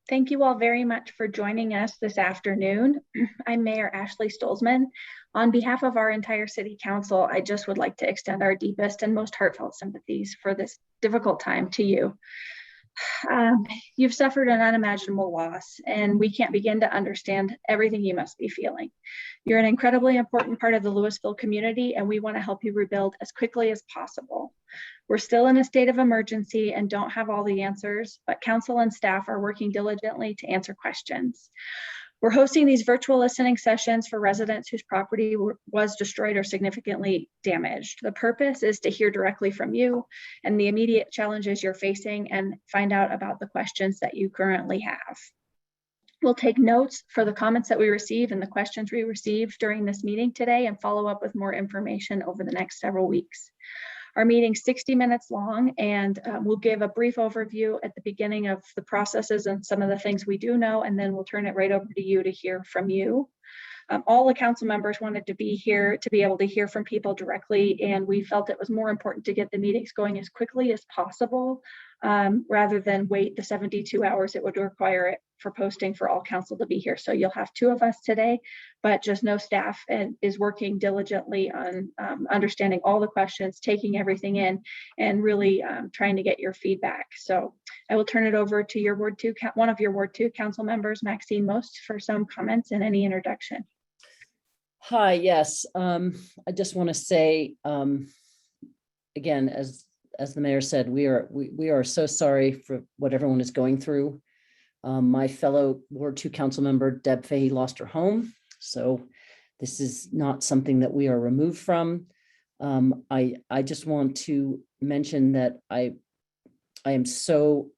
Thank you all very much for joining us this afternoon. I'm Mayor Ashley Stolzman. On behalf of our entire City Council, I just would like to extend our deepest and most heartfelt sympathies for this difficult time to you. You've suffered an unimaginable loss, and we can't begin to understand everything you must be feeling. You're an incredibly important part of the Louisville community, and we want to help you rebuild as quickly as possible. We're still in a state of emergency and don't have all the answers, but council and staff are working diligently to answer questions. We're hosting these virtual listening sessions for residents whose property was destroyed or significantly damaged. The purpose is to hear directly from you and the immediate challenges you're facing and find out about the questions that you currently have. We'll take notes for the comments that we receive and the questions we receive during this meeting today and follow up with more information over the next several weeks. Our meeting's 60 minutes long, and we'll give a brief overview at the beginning of the processes and some of the things we do know, and then we'll turn it right over to you to hear from you. All the council members wanted to be here to be able to hear from people directly, and we felt it was more important to get the meetings going as quickly as possible rather than wait the 72 hours it would require it for posting for all council to be here. So you'll have two of us today, but just know staff is working diligently on understanding all the questions, taking everything in, and really trying to get your feedback. So I will turn it over to your Ward 2, one of your Ward 2 council members, Maxine Most, for some comments and any introduction. Hi, yes. I just want to say, again, as the mayor said, we are so sorry for what everyone is going through. My fellow Ward 2 council member, Deb Fahey, lost her home. So this is not something that we are removed from. I just want to mention that I am so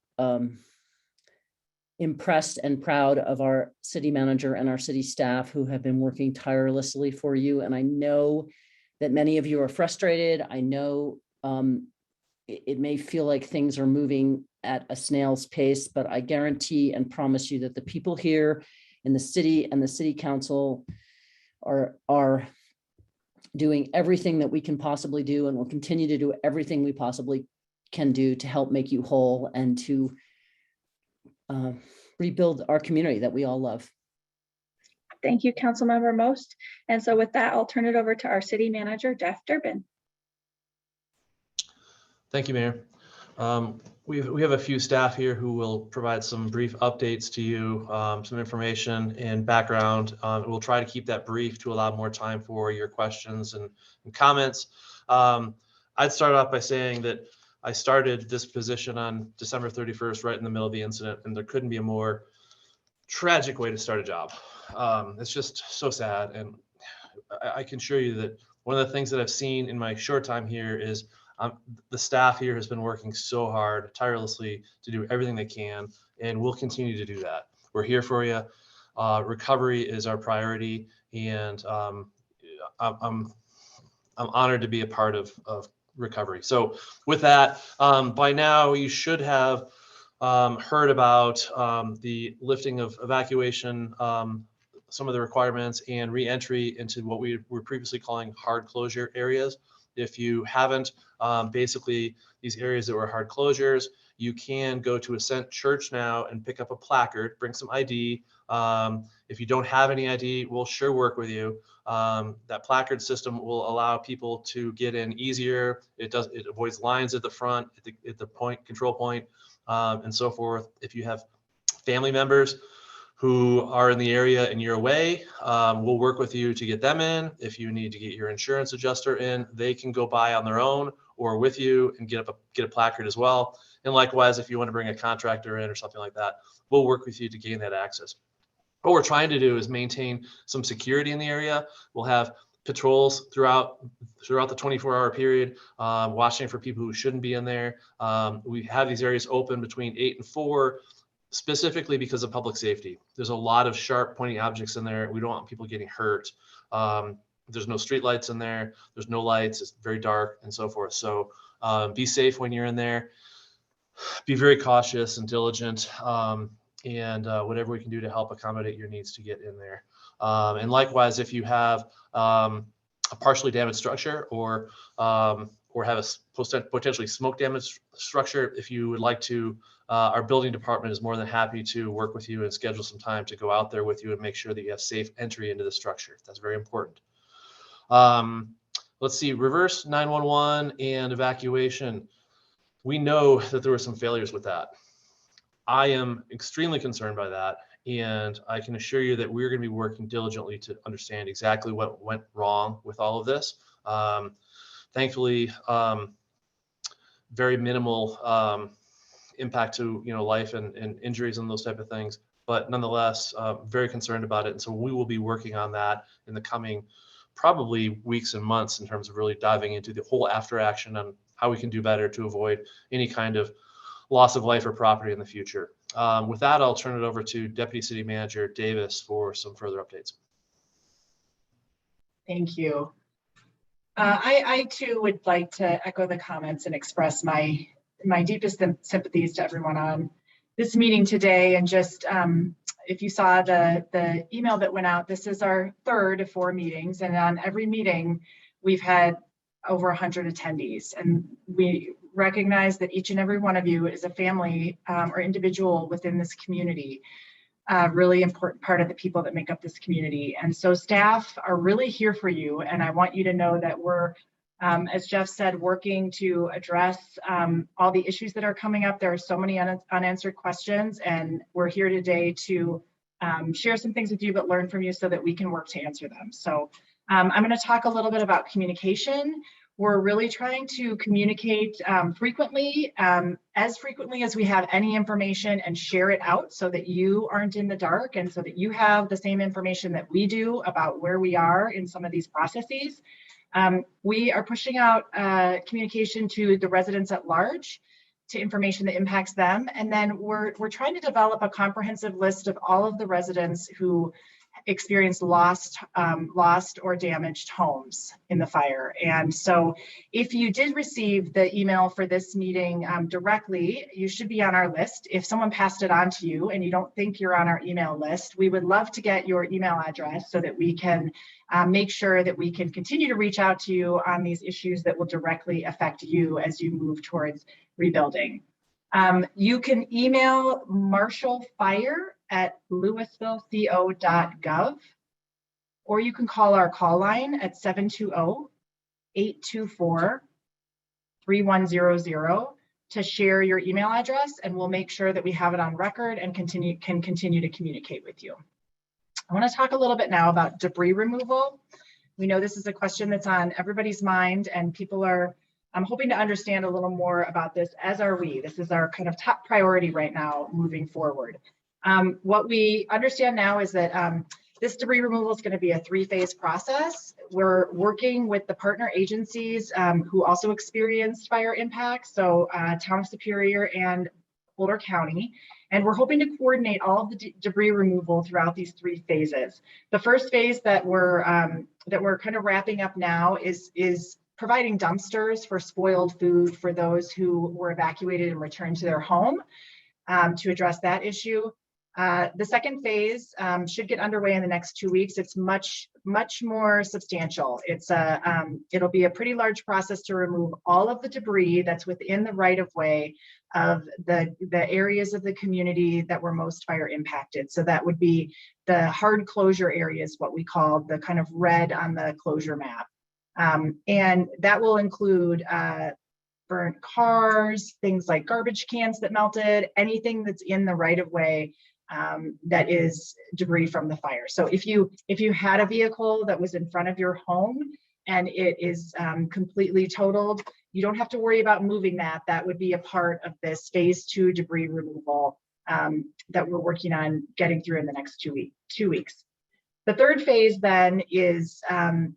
impressed and proud of our city manager and our city staff who have been working tirelessly for you. And I know that many of you are frustrated. I know it may feel like things are moving at a snail's pace, but I guarantee and promise you that the people here in the city and the city council are doing everything that we can possibly do, and will continue to do everything we possibly can do to help make you whole and to rebuild our community that we all love. Thank you, Councilmember Most. And so with that, I'll turn it over to our city manager, Jeff Durbin. Thank you, Mayor. We have a few staff here who will provide some brief updates to you, some information and background. We'll try to keep that brief to allow more time for your questions and comments. I'd start off by saying that I started this position on December 31st, right in the middle of the incident, and there couldn't be a more tragic way to start a job. It's just so sad. And I can assure you that one of the things that I've seen in my short time here is the staff here has been working so hard, tirelessly, to do everything they can, and we'll continue to do that. We're here for you. Recovery is our priority, and I'm honored to be a part of recovery. So with that, by now you should have heard about the lifting of evacuation, some of the requirements, and re-entry into what we were previously calling hard closure areas. If you haven't, basically these areas that were hard closures, you can go to Ascent Church now and pick up a placard, bring some ID. If you don't have any ID, we'll sure work with you. That placard system will allow people to get in easier. It avoids lines at the front, at the control point, and so forth. If you have family members who are in the area and you're away, we'll work with you to get them in. If you need to get your insurance adjuster in, they can go by on their own or with you and get a placard as well. And likewise, if you want to bring a contractor in or something like that, we'll work with you to gain that access. What we're trying to do is maintain some security in the area. We'll have patrols throughout the 24-hour period, watching for people who shouldn't be in there. We have these areas open between 8 and 4, specifically because of public safety. There's a lot of sharp pointing objects in there. We don't want people getting hurt. There's no street lights in there. There's no lights. It's very dark and so forth. So be safe when you're in there. Be very cautious and diligent, and whatever we can do to help accommodate your needs to get in there. And likewise, if you have a partially damaged structure or or have a potentially smoke damaged structure, if you would like to, our building department is more than happy to work with you and schedule some time to go out there with you and make sure that you have safe entry into the structure. That's very important. Let's see, reverse 911 and evacuation. We know that there were some failures with that. I am extremely concerned by that. And I can assure you that we're going to be working diligently to understand exactly what went wrong with all of this. Thankfully, very minimal impact to life and injuries and those type of things. But nonetheless, very concerned about it. And so we will be working on that in the coming probably weeks and months in terms of really diving into the whole after action on how we can do better to avoid any kind of loss of life or property in the future. With that, I'll turn it over to Deputy City Manager Davis for some further updates. Thank you. I too would like to echo the comments and express my deepest sympathies to everyone on this meeting today. And just if you saw the email that went out, this is our third of 4 meetings, and on every meeting we've had over 100 attendees, and we recognize that each and every one of you is a family or individual within this community, a really important part of the people that make up this community. And so staff are really here for you. And I want you to know that we're, as Jeff said, working to address all the issues that are coming up. There are so many unanswered questions, and we're here today to share some things with you, but learn from you so that we can work to answer them. So I'm going to talk a little bit about communication. We're really trying to communicate frequently as we have any information, and share it out so that you aren't in the dark, and so that you have the same information that we do about where we are in some of these processes. We are pushing out communication to the residents at large, to information that impacts them. And then we're trying to develop a comprehensive list of all of the residents who experienced lost or damaged homes in the fire. And so if you did receive the email for this meeting directly, you should be on our list. If someone passed it on to you and you don't think you're on our email list, we would love to get your email address so that we can make sure that we can continue to reach out to you on these issues that will directly affect you as you move towards rebuilding. You can email marshallfire@louisvilleco.gov, or you can call our call line at 720-824-3100 to share your email address, and we'll make sure that we have it on record and can continue to communicate with you. I want to talk a little bit now about debris removal. We know this is a question that's on everybody's mind, and people are hoping to understand a little more about this, as are we. This is our kind of top priority right now moving forward. What we understand now is that this debris removal is going to be a 3-phase process. We're working with the partner agencies who also experienced fire impacts, so Town of Superior and Boulder County, and we're hoping to coordinate all of the debris removal throughout these 3 phases. The first phase that we're kind of wrapping up now is providing dumpsters for spoiled food for those who were evacuated and returned to their home, to address that issue. The second phase should get underway in the next 2 weeks. It's much more substantial. It'll be a pretty large process to remove all of the debris that's within the right-of-way of the areas of the community that were most fire impacted. So that would be the hard closure areas, what we call the kind of red on the closure map. And that will include burnt cars, things like garbage cans that melted, anything that's in the right-of-way that is debris from the fire. So if you had a vehicle that was in front of your home and it is completely totaled, you don't have to worry about moving that. That would be a part of this phase 2 debris removal that we're working on getting through in the next 2 weeks. The third phase then is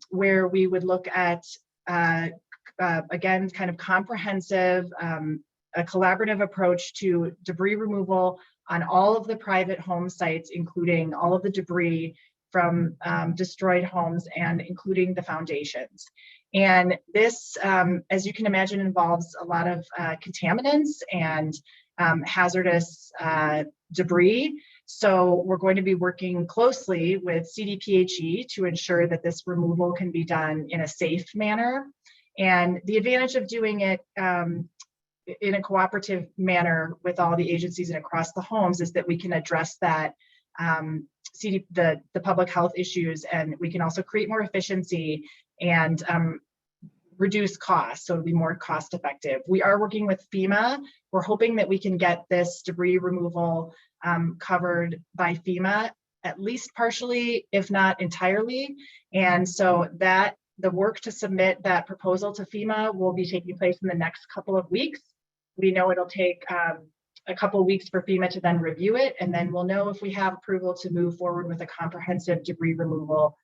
where we would look at, again, kind of comprehensive, a collaborative approach to debris removal on all of the private home sites, including all of the debris from destroyed homes and including the foundations. And this, as you can imagine, involves a lot of contaminants and hazardous debris. So we're going to be working closely with CDPHE to ensure that this removal can be done in a safe manner. And the advantage of doing it in a cooperative manner with all the agencies and across the homes is that we can address that the public health issues, and we can also create more efficiency and reduce costs, so it'll be more cost effective. We are working with FEMA. We're hoping that we can get this debris removal covered by FEMA, at least partially, if not entirely. And so that the work to submit that proposal to FEMA will be taking place in the next couple of weeks. We know it'll take a couple of weeks for FEMA to then review it, and then we'll know if we have approval to move forward with a comprehensive debris removal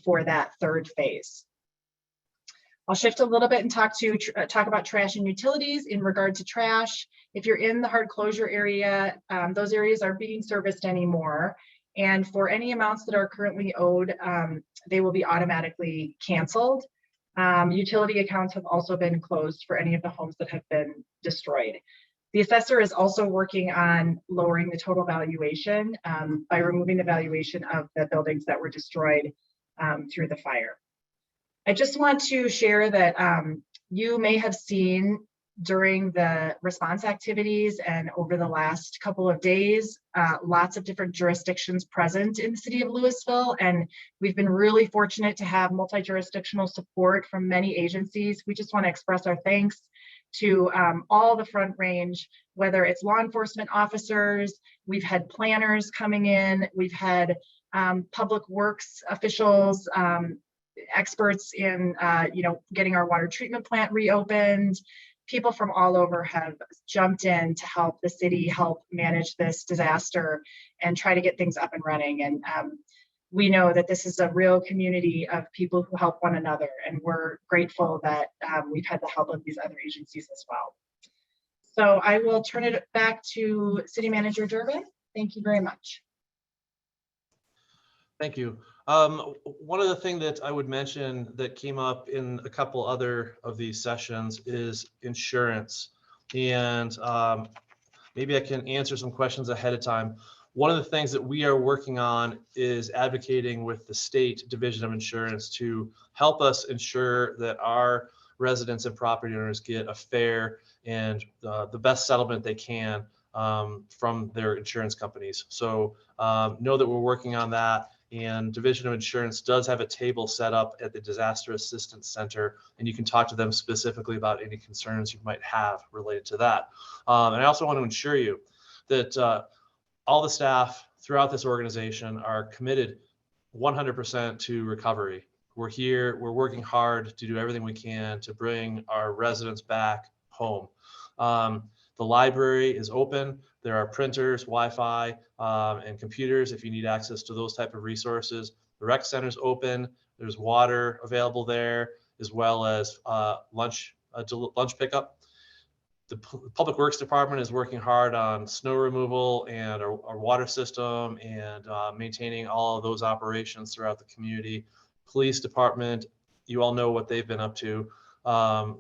for that third phase. I'll shift a little bit and talk about trash and utilities. In regard to trash, if you're in the hard closure area, those areas aren't being serviced anymore. And for any amounts that are currently owed, they will be automatically canceled. Utility accounts have also been closed for any of the homes that have been destroyed. The assessor is also working on lowering the total valuation by removing the valuation of the buildings that were destroyed through the fire. I just want to share that you may have seen during the response activities and over the last couple of days, lots of different jurisdictions present in the city of Louisville. And we've been really fortunate to have multi-jurisdictional support from many agencies. We just want to express our thanks to all the front range, whether it's law enforcement officers, we've had planners coming in, we've had public works officials, experts in getting our water treatment plant reopened. People from all over have jumped in to help the city help manage this disaster and try to get things up and running. And we know that this is a real community of people who help one another, and we're grateful that we've had the help of these other agencies as well. So I will turn it back to City Manager Durbin. Thank you very much. Thank you. One of the things that I would mention that came up in a couple other of these sessions is insurance. And maybe I can answer some questions ahead of time. One of the things that we are working on is advocating with the State Division of Insurance to help us ensure that our residents and property owners get a fair and the best settlement they can from their insurance companies. So know that we're working on that. And Division of Insurance does have a table set up at the Disaster Assistance Center, and you can talk to them specifically about any concerns you might have related to that. And I also want to assure you that all the staff throughout this organization are committed 100% to recovery. We're here, we're working hard to do everything we can to bring our residents back home. The library is open. There are printers, Wi-Fi, and computers if you need access to those type of resources. The rec center is open. There's water available there, as well as lunch pickup. The Public Works Department is working hard on snow removal and our water system and maintaining all of those operations throughout the community. Police Department, you all know what they've been up to.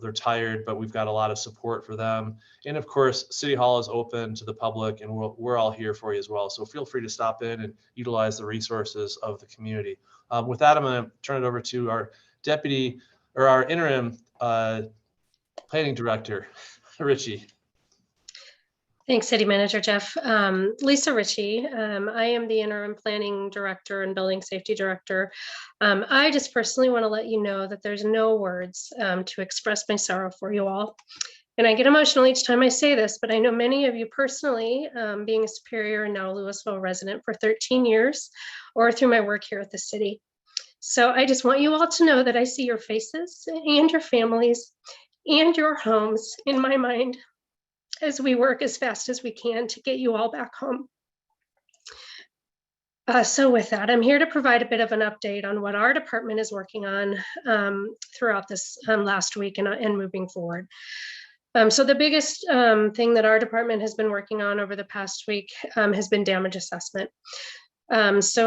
They're tired, but we've got a lot of support for them. And of course, City Hall is open to the public, and we're all here for you as well. So feel free to stop in and utilize the resources of the community. With that, I'm going to turn it over to our our interim planning director, Richie. Thanks, City Manager Jeff. Lisa Ritchie. I am the interim planning director and building safety director. I just personally want to let you know that there's no words to express my sorrow for you all. And I get emotional each time I say this, but I know many of you personally, being a Superior and now Louisville resident for 13 years, or through my work here at the city. So I just want you all to know that I see your faces and your families and your homes in my mind as we work as fast as we can to get you all back home. So with that, I'm here to provide a bit of an update on what our department is working on throughout this last week and moving forward. So the biggest thing that our department has been working on over the past week has been damage assessment. As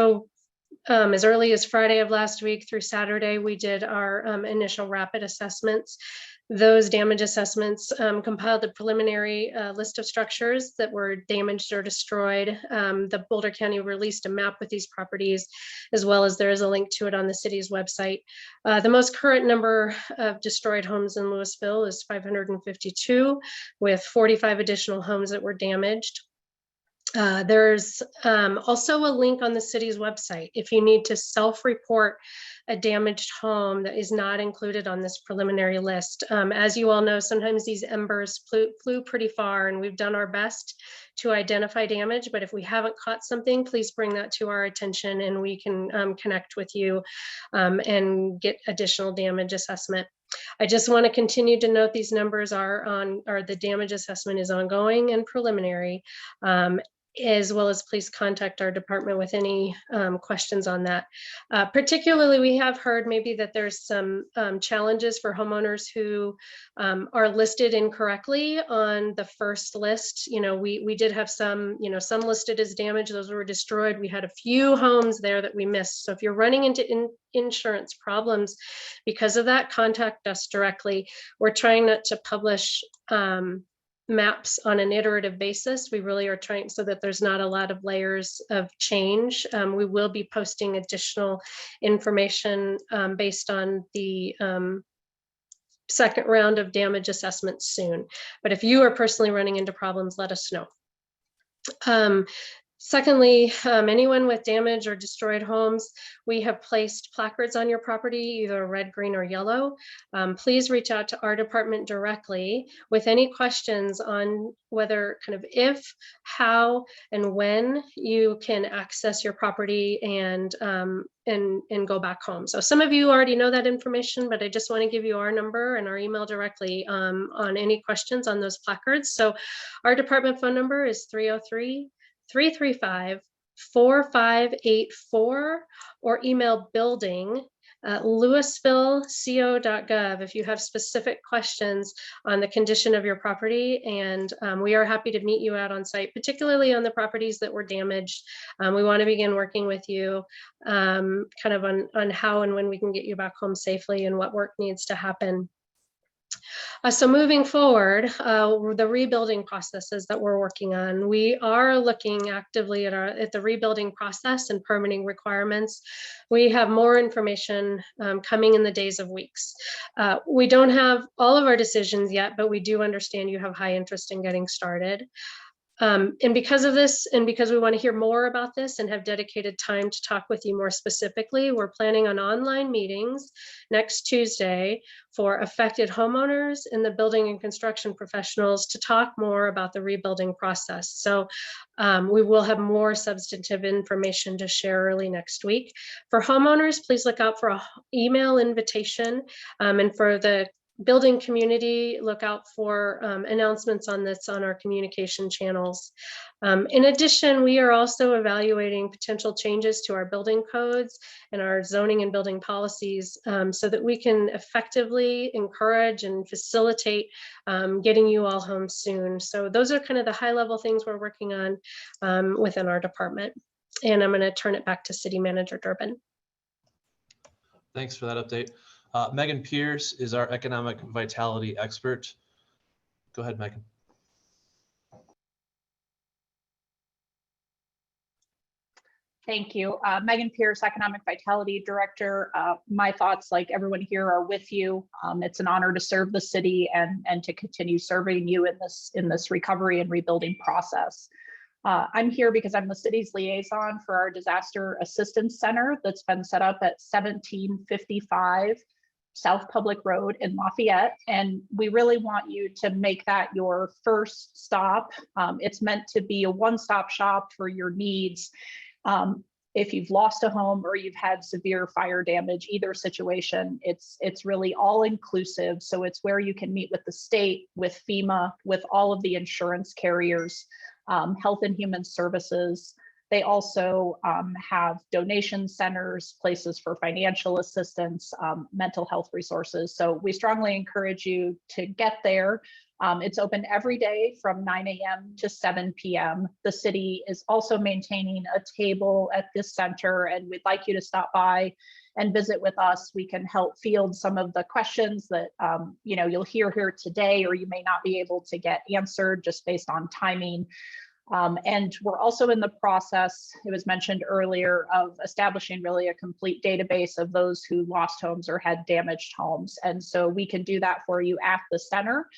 early as Friday of last week through Saturday, we did our initial rapid assessments. those damage assessments, compiled a preliminary list of structures that were damaged or destroyed. The Boulder County released a map with these properties, as well as there is a link to it on the city's website. The most current number of destroyed homes in Louisville is 552, with 45 additional homes that were damaged. There's also a link on the city's website if you need to self-report a damaged home that is not included on this preliminary list. As you all know, sometimes these embers flew pretty far, and we've done our best to identify damage, but if we haven't caught something, please bring that to our attention and we can connect with you and get additional damage assessment. I just want to continue to note these numbers are the damage assessment is ongoing and preliminary, as well as please contact our department with any questions on that. Particularly, we have heard maybe that there's some challenges for homeowners who are listed incorrectly on the first list. You know, we did have some listed as damaged, those were destroyed. We had a few homes there that we missed. So if you're running into insurance problems because of that, contact us directly. We're trying not to publish maps on an iterative basis. We really are trying so that there's not a lot of layers of change. We will be posting additional information based on the second round of damage assessments soon. But if you are personally running into problems, let us know. Secondly, anyone with damaged or destroyed homes, we have placed placards on your property, either red, green, or yellow. Please reach out to our department directly with any questions on whether if, how, and when you can access your property and go back home. So some of you already know that information, but I just want to give you our number and our email directly on any questions on those placards. So our department phone number is 303-335-4584 or email building louisvilleco.gov if you have specific questions on the condition of your property, and we are happy to meet you out on site, particularly on the properties that were damaged. We want to begin working with you on how and when we can get you back home safely and what work needs to happen. So moving forward, the rebuilding processes that we're working on, we are looking actively at the rebuilding process and permitting requirements. We have more information coming in the days of weeks. We don't have all of our decisions yet, but we do understand you have high interest in getting started. And because of this, and because we want to hear more about this and have dedicated time to talk with you more specifically, we're planning on online meetings next Tuesday for affected homeowners and the building and construction professionals to talk more about the rebuilding process. So we will have more substantive information to share early next week. For homeowners, please look out for an email invitation, and for the building community, look out for announcements on this on our communication channels. In addition, we are also evaluating potential changes to our building codes and our zoning and building policies so that we can effectively encourage and facilitate getting you all home soon. So those are kind of the high level things we're working on within our department. And I'm going to turn it back to City Manager Durbin. Thanks for that update. Megan Pierce is our economic vitality expert. Go ahead, Megan. Thank you. Megan Pierce, Economic Vitality Director. My thoughts, like everyone here, are with you. It's an honor to serve the city and to continue serving you in this recovery and rebuilding process. I'm here because I'm the city's liaison for our Disaster Assistance Center that's been set up at 1755 South Public Road in Lafayette, and we really want you to make that your first stop. It's meant to be a one-stop shop for your needs. If you've lost a home or you've had severe fire damage, either situation, it's really all inclusive. So it's where you can meet with the state, with FEMA, with all of the insurance carriers, Health and Human Services. They also have donation centers, places for financial assistance, mental health resources. So we strongly encourage you to get there. It's open every day from 9 a.m. to 7 p.m. The city is also maintaining a table at this center, and we'd like you to stop by and visit with us. We can help field some of the questions that you'll hear here today, or you may not be able to get answered just based on timing. And we're also in the process, it was mentioned earlier, of establishing really a complete database of those who lost homes or had damaged homes. And so we can do that for you at the center.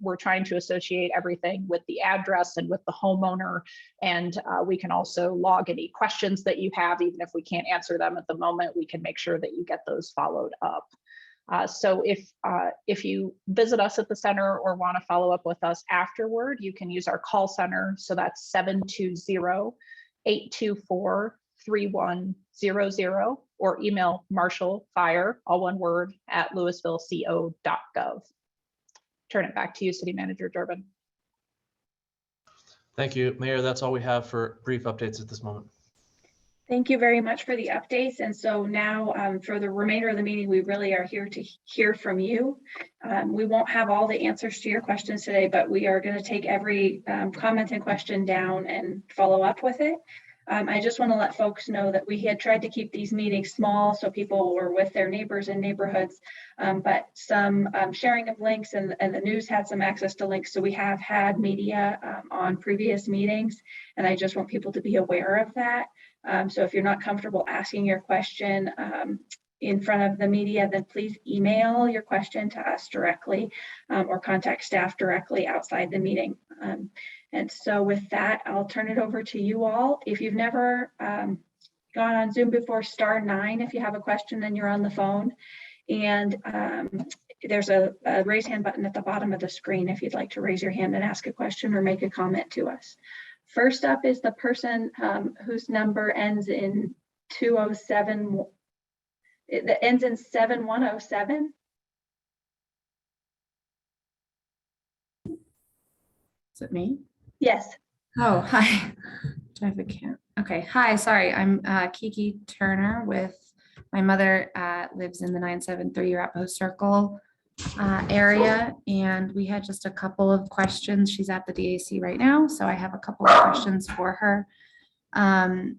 We're trying to associate everything with the address and with the homeowner. And we can also log any questions that you have. Even if we can't answer them at the moment, we can make sure that you get those followed up. So if you visit us at the center or want to follow up with us afterward, you can use our call center. So that's 720-824-3100, or email Marshall Fire, all one word, at louisvilleco.gov. Turn it back to you, City Manager Durbin. Thank you, Mayor. That's all we have for brief updates at this moment. Thank you very much for the updates. And so now for the remainder of the meeting, we really are here to hear from you. We won't have all the answers to your questions today, but we are going to take every comment and question down and follow up with it. I just want to let folks know that we had tried to keep these meetings small so people were with their neighbors and neighborhoods, but some sharing of links and the news had some access to links. So we have had media on previous meetings, and I just want people to be aware of that. So if you're not comfortable asking your question in front of the media, then please email your question to us directly or contact staff directly outside the meeting. And so with that, I'll turn it over to you all. If you've never gone on Zoom before, *9 if you have a question, then you're on the phone. And there's a raise hand button at the bottom of the screen if you'd like to raise your hand and ask a question or make a comment to us. First up is the person whose number ends in 207. It ends in 7107. Is it me? Yes. Oh, hi. Do I have a camera? Okay. Hi. Sorry. I'm Kiki Turner with my mother lives in the 973 Arapahoe Circle area, and we had just a couple of questions. She's at the DAC right now, so I have a couple of questions for her. In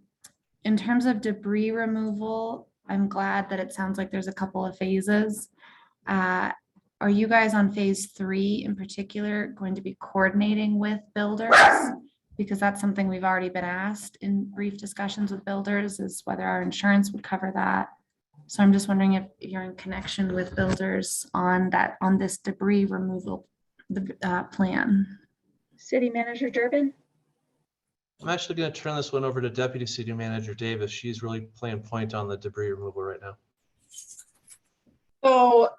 terms of debris removal, I'm glad that it sounds like there's a couple of phases. Are you guys on phase 3 in particular going to be coordinating with builders? Because that's something we've already been asked in brief discussions with builders, is whether our insurance would cover that. So I'm just wondering if you're in connection with builders on this debris removal plan. City Manager Durbin. I'm actually going to turn this one over to Deputy City Manager Davis. She's really playing point on the debris removal right now. So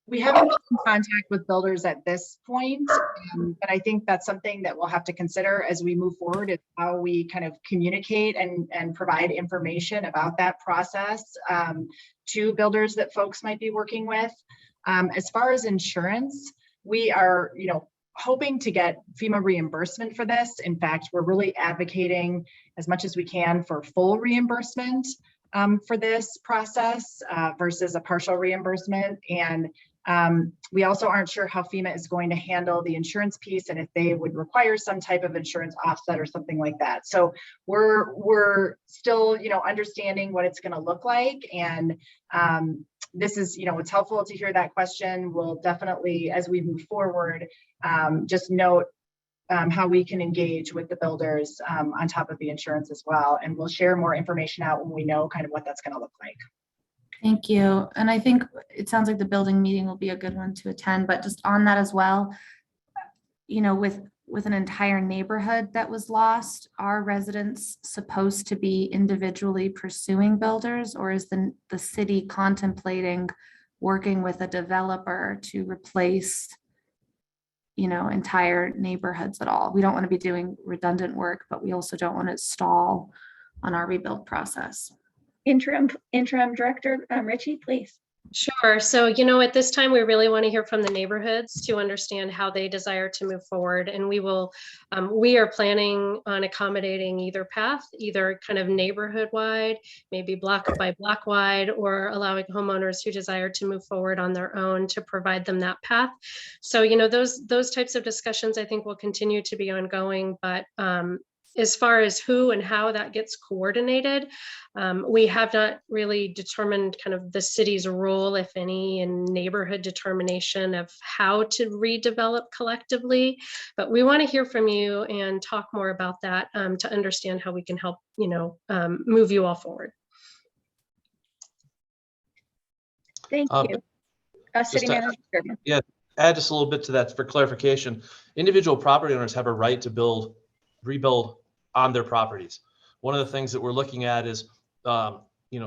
we haven't been in contact with builders at this point, but I think that's something that we'll have to consider as we move forward, is how we kind of communicate and provide information about that process to builders that folks might be working with. As far as insurance, we are, hoping to get FEMA reimbursement for this. In fact, we're really advocating as much as we can for full reimbursement for this process versus a partial reimbursement. And we also aren't sure how FEMA is going to handle the insurance piece and if they would require some type of insurance offset or something like that. So we're still, understanding what it's going to look like. And this is, it's helpful to hear that question. We'll definitely, as we move forward, just note how we can engage with the builders on top of the insurance as well. And we'll share more information out when we know kind of what that's going to look like. Thank you. And I think it sounds like the building meeting will be a good one to attend, but just on that as well, with an entire neighborhood that was lost, are residents supposed to be individually pursuing builders, or is the city contemplating working with a developer to replace entire neighborhoods at all? We don't want to be doing redundant work, but we also don't want to stall on our rebuild process. Interim Director Richie, please. Sure. So, at this time, we really want to hear from the neighborhoods to understand how they desire to move forward. And we are planning on accommodating either path, either kind of neighborhood wide, maybe block by block wide, or allowing homeowners who desire to move forward on their own to provide them that path. So, those types of discussions, I think, will continue to be ongoing. But as far as who and how that gets coordinated, we have not really determined kind of the city's role, if any, in neighborhood determination of how to redevelop collectively. But we want to hear from you and talk more about that to understand how we can help, move you all forward. Thank you. City Manager Durbin. Yeah, add just a little bit to that for clarification. Individual property owners have a right to rebuild on their properties. One of the things that we're looking at is,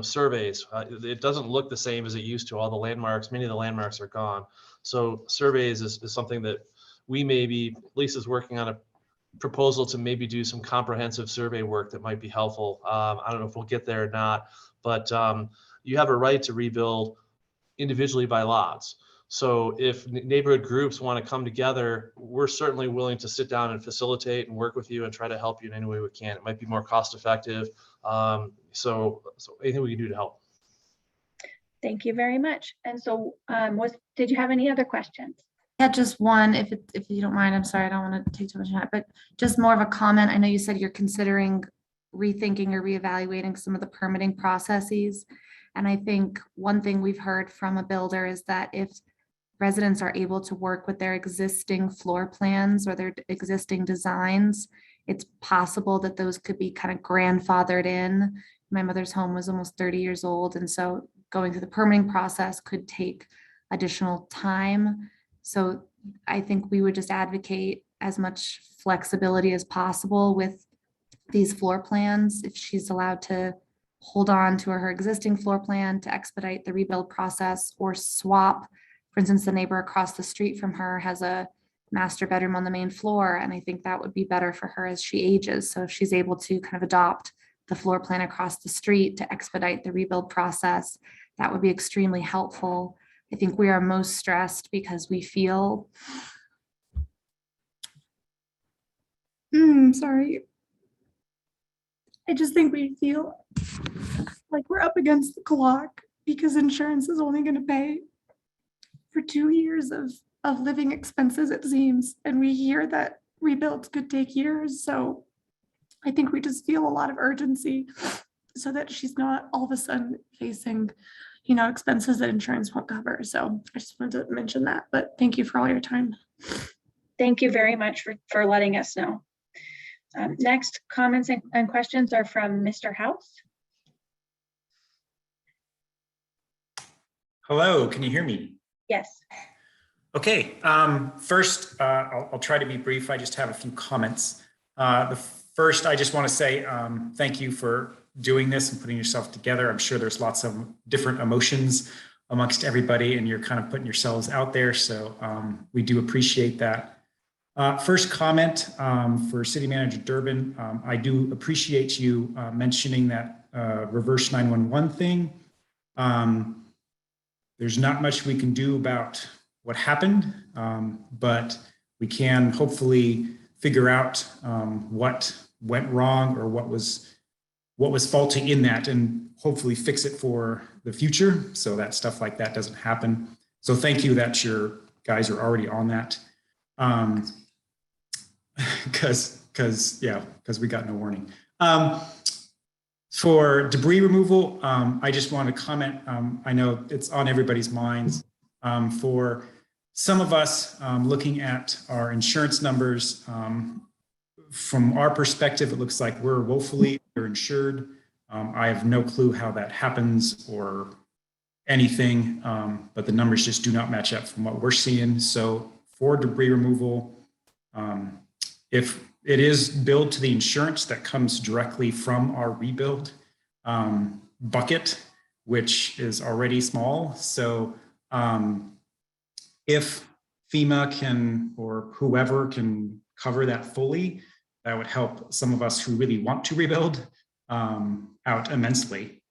surveys. It doesn't look the same as it used to. All the landmarks, many of the landmarks are gone. So surveys is something that Lisa's working on a proposal to maybe do some comprehensive survey work that might be helpful. I don't know if we'll get there or not, but you have a right to rebuild individually by lots. So if neighborhood groups want to come together, we're certainly willing to sit down and facilitate and work with you and try to help you in any way we can. It might be more cost effective. So anything we can do to help. Thank you very much. And so did you have any other questions? Yeah, just one, if you don't mind. I'm sorry, I don't want to take too much time, but just more of a comment. I know you said you're considering rethinking or reevaluating some of the permitting processes. And I think one thing we've heard from a builder is that if residents are able to work with their existing floor plans or their existing designs, it's possible that those could be kind of grandfathered in. My mother's home was almost 30 years old, and so going through the permitting process could take additional time. So I think we would just advocate as much flexibility as possible with these floor plans. If she's allowed to hold on to her existing floor plan to expedite the rebuild process, or swap. For instance, the neighbor across the street from her has a master bedroom on the main floor, and I think that would be better for her as she ages. So if she's able to kind of adopt the floor plan across the street to expedite the rebuild process, that would be extremely helpful. I think we are most stressed because we feel, sorry. I just think we feel like we're up against the clock because insurance is only going to pay for 2 years of living expenses, it seems. And we hear that rebuilds could take years. So I think we just feel a lot of urgency so that she's not all of a sudden facing, expenses that insurance won't cover. So I just wanted to mention that, but thank you for all your time. Thank you very much for letting us know. Next, comments and questions are from Mr. House. Hello, can you hear me? Yes. Okay, first, I'll try to be brief. I just have a few comments. The first, I just want to say thank you for doing this and putting yourself together. I'm sure there's lots of different emotions amongst everybody, and you're kind of putting yourselves out there. So we do appreciate that. First comment for City Manager Durbin. I do appreciate you mentioning that reverse 911 thing. There's not much we can do about what happened, but we can hopefully figure out what went wrong or what was faulty in that, and hopefully fix it for the future so that stuff like that doesn't happen. So thank you that your guys are already on that. Because we got no warning. For debris removal, I just want to comment. I know it's on everybody's minds. For some of us looking at our insurance numbers, from our perspective, it looks like we're woefully underinsured. I have no clue how that happens or anything, but the numbers just do not match up from what we're seeing. So for debris removal, if it is billed to the insurance that comes directly from our rebuild bucket, which is already small. So if FEMA can, or whoever can cover that fully, that would help some of us who really want to rebuild out immensely.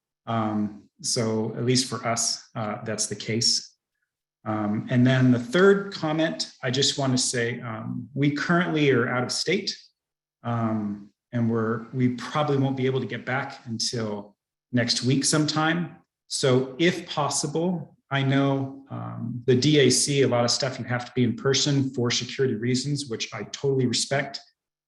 So at least for us, that's the case. And then the third comment, I just want to say, we currently are out of state, and we probably won't be able to get back until next week sometime. So if possible, I know the DAC, a lot of stuff you have to be in person for security reasons, which I totally respect.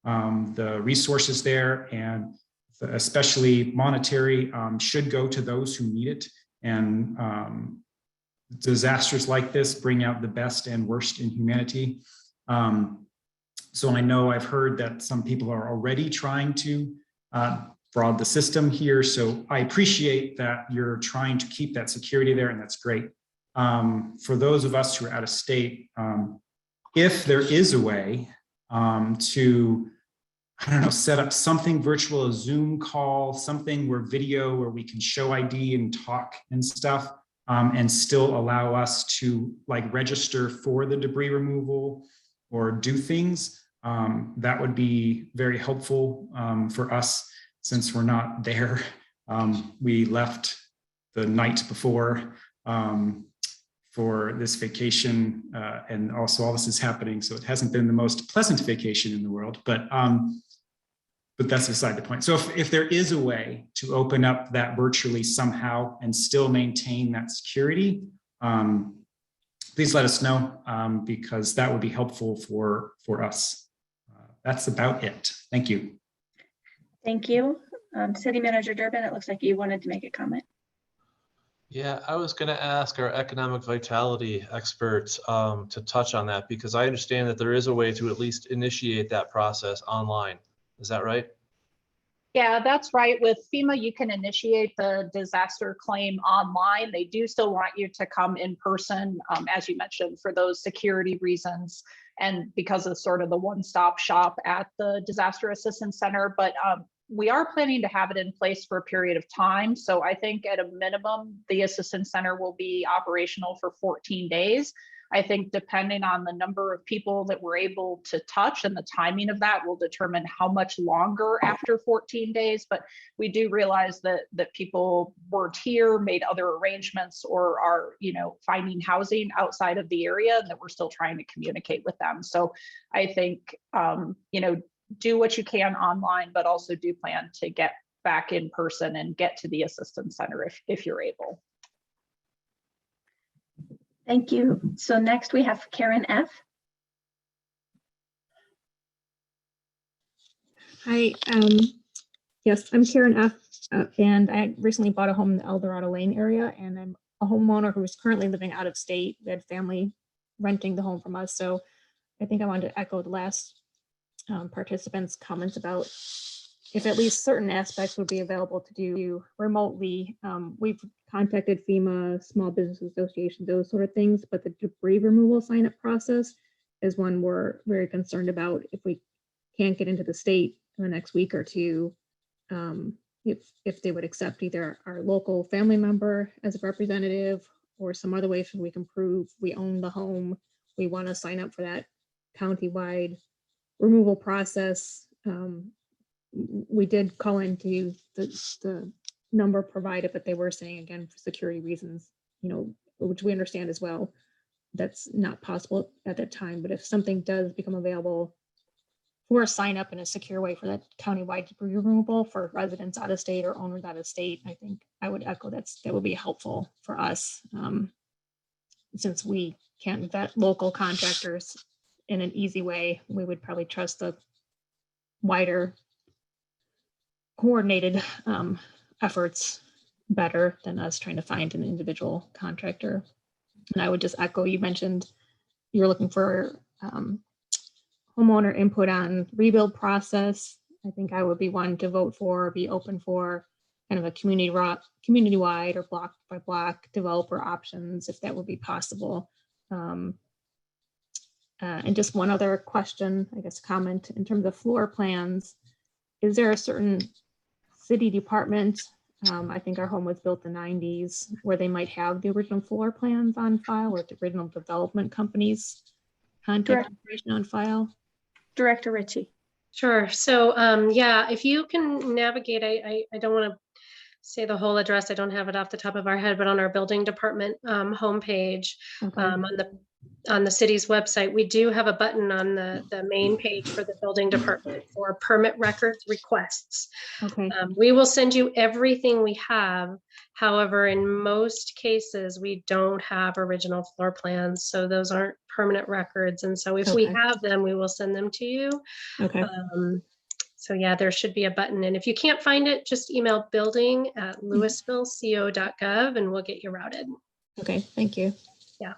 The resources there, and especially monetary, should go to those who need it. And disasters like this bring out the best and worst in humanity. So I know I've heard that some people are already trying to fraud the system here. So I appreciate that you're trying to keep that security there, and that's great. For those of us who are out of state, if there is a way to, I don't know, set up something virtual, a Zoom call, something where we can show ID and talk and stuff, and still allow us to like register for the debris removal or do things, that would be very helpful for us since we're not there. We left the night before for this vacation, and also all this is happening, so it hasn't been the most pleasant vacation in the world, but that's beside the point. So if there is a way to open up that virtually somehow and still maintain that security, please let us know, because that would be helpful for us. That's about it. Thank you. Thank you. City Manager Durbin, it looks like you wanted to make a comment. Yeah, I was going to ask our economic vitality experts to touch on that, because I understand that there is a way to at least initiate that process online. Is that right? Yeah, that's right. With FEMA, you can initiate the disaster claim online. They do still want you to come in person, as you mentioned, for those security reasons, and because of sort of the one-stop shop at the Disaster Assistance Center. But we are planning to have it in place for a period of time. So I think at a minimum, the Assistance Center will be operational for 14 days. I think depending on the number of people that we're able to touch and the timing of that will determine how much longer after 14 days. But we do realize that people weren't here, made other arrangements, or are, finding housing outside of the area, and that we're still trying to communicate with them. So I think, do what you can online, but also do plan to get back in person and get to the Assistance Center if you're able. Thank you. So next we have Karen F. Hi, yes, I'm Karen F. And I recently bought a home in the El Dorado Lane area, and I'm a homeowner who is currently living out of state. We had family renting the home from us. So I think I wanted to echo the last participants' comments about if at least certain aspects would be available to do remotely. We've contacted FEMA, Small Business Association, those sort of things, but the debris removal sign-up process is one we're very concerned about. If we can't get into the state in the next week or two, if they would accept either our local family member as a representative or some other way so we can prove we own the home, we want to sign up for that countywide removal process. We did call into the number provided, but they were saying, again, for security reasons, which we understand as well, that's not possible at that time. But if something does become available for a sign up in a secure way for that countywide debris removal for residents out of state or owners out of state, I think I would echo that would be helpful for us, since we can't vet local contractors in an easy way. We would probably trust the wider coordinated efforts better than us trying to find an individual contractor. And I would just echo, you mentioned you're looking for homeowner input on rebuild process. I think I would be one to vote for or be open for kind of a community-wide or block by block developer options, if that would be possible. And just one other question, I guess, comment in terms of floor plans. Is there a certain city department, I think our home was built in the 90s, where they might have the original floor plans on file, or the original development companies contact information on file? Director Ritchie. Sure. So yeah, if you can navigate, I don't want to say the whole address. I don't have it off the top of our head, but on our building department homepage, Okay. on the city's website, we do have a button on the main page for the building department for permit records requests. Okay. We will send you everything we have. However, in most cases, we don't have original floor plans, so those aren't permanent records. And so if we Okay. have them, we will send them to you. Okay. So yeah, there should be a button. And if you can't find it, just email building@louisvilleco.gov and we'll get you routed. Okay. Thank you. Yeah.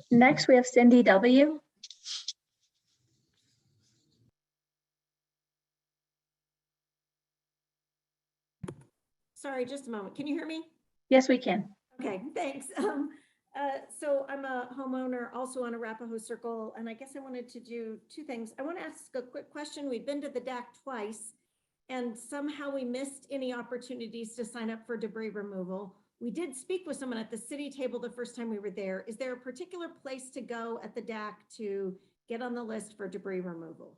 Next, we have Cindy W. Sorry, just a moment. Can you hear me? Yes, we can. Okay, thanks. So I'm a homeowner also on Arapahoe Circle, and I guess I wanted to do two things. I want to ask a quick question. We've been to the DAC twice, and somehow we missed any opportunities to sign up for debris removal. We did speak with someone at the city table the first time we were there. Is there a particular place to go at the DAC to get on the list for debris removal?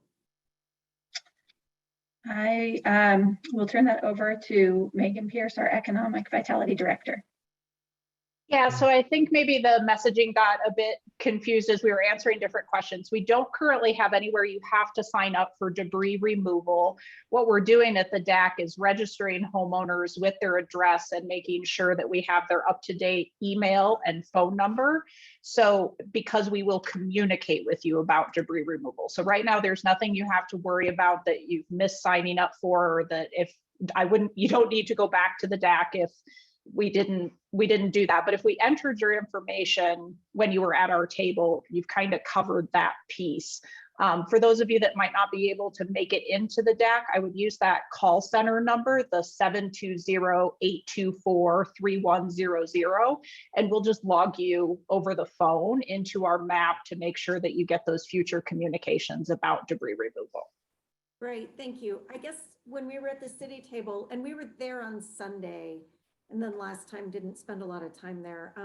I will turn that over to Megan Pierce, our Economic Vitality Director. Yeah, so I think maybe the messaging got a bit confused as we were answering different questions. We don't currently have anywhere you have to sign up for debris removal. What we're doing at the DAC is registering homeowners with their address and making sure that we have their up-to-date email and phone number. So because we will communicate with you about debris removal. So right now there's nothing you have to worry about that you've missed signing up for, or that you don't need to go back to the DAC if we didn't do that. But if we entered your information when you were at our table, you've kind of covered that piece. For those of you that might not be able to make it into the DAC, I would use that call center number, the 720-824-3100, and we'll just log you over the phone into our map to make sure that you get those future communications about debris removal. Great, thank you. I guess when we were at the city table, and we were there on Sunday, and then last time didn't spend a lot of time there.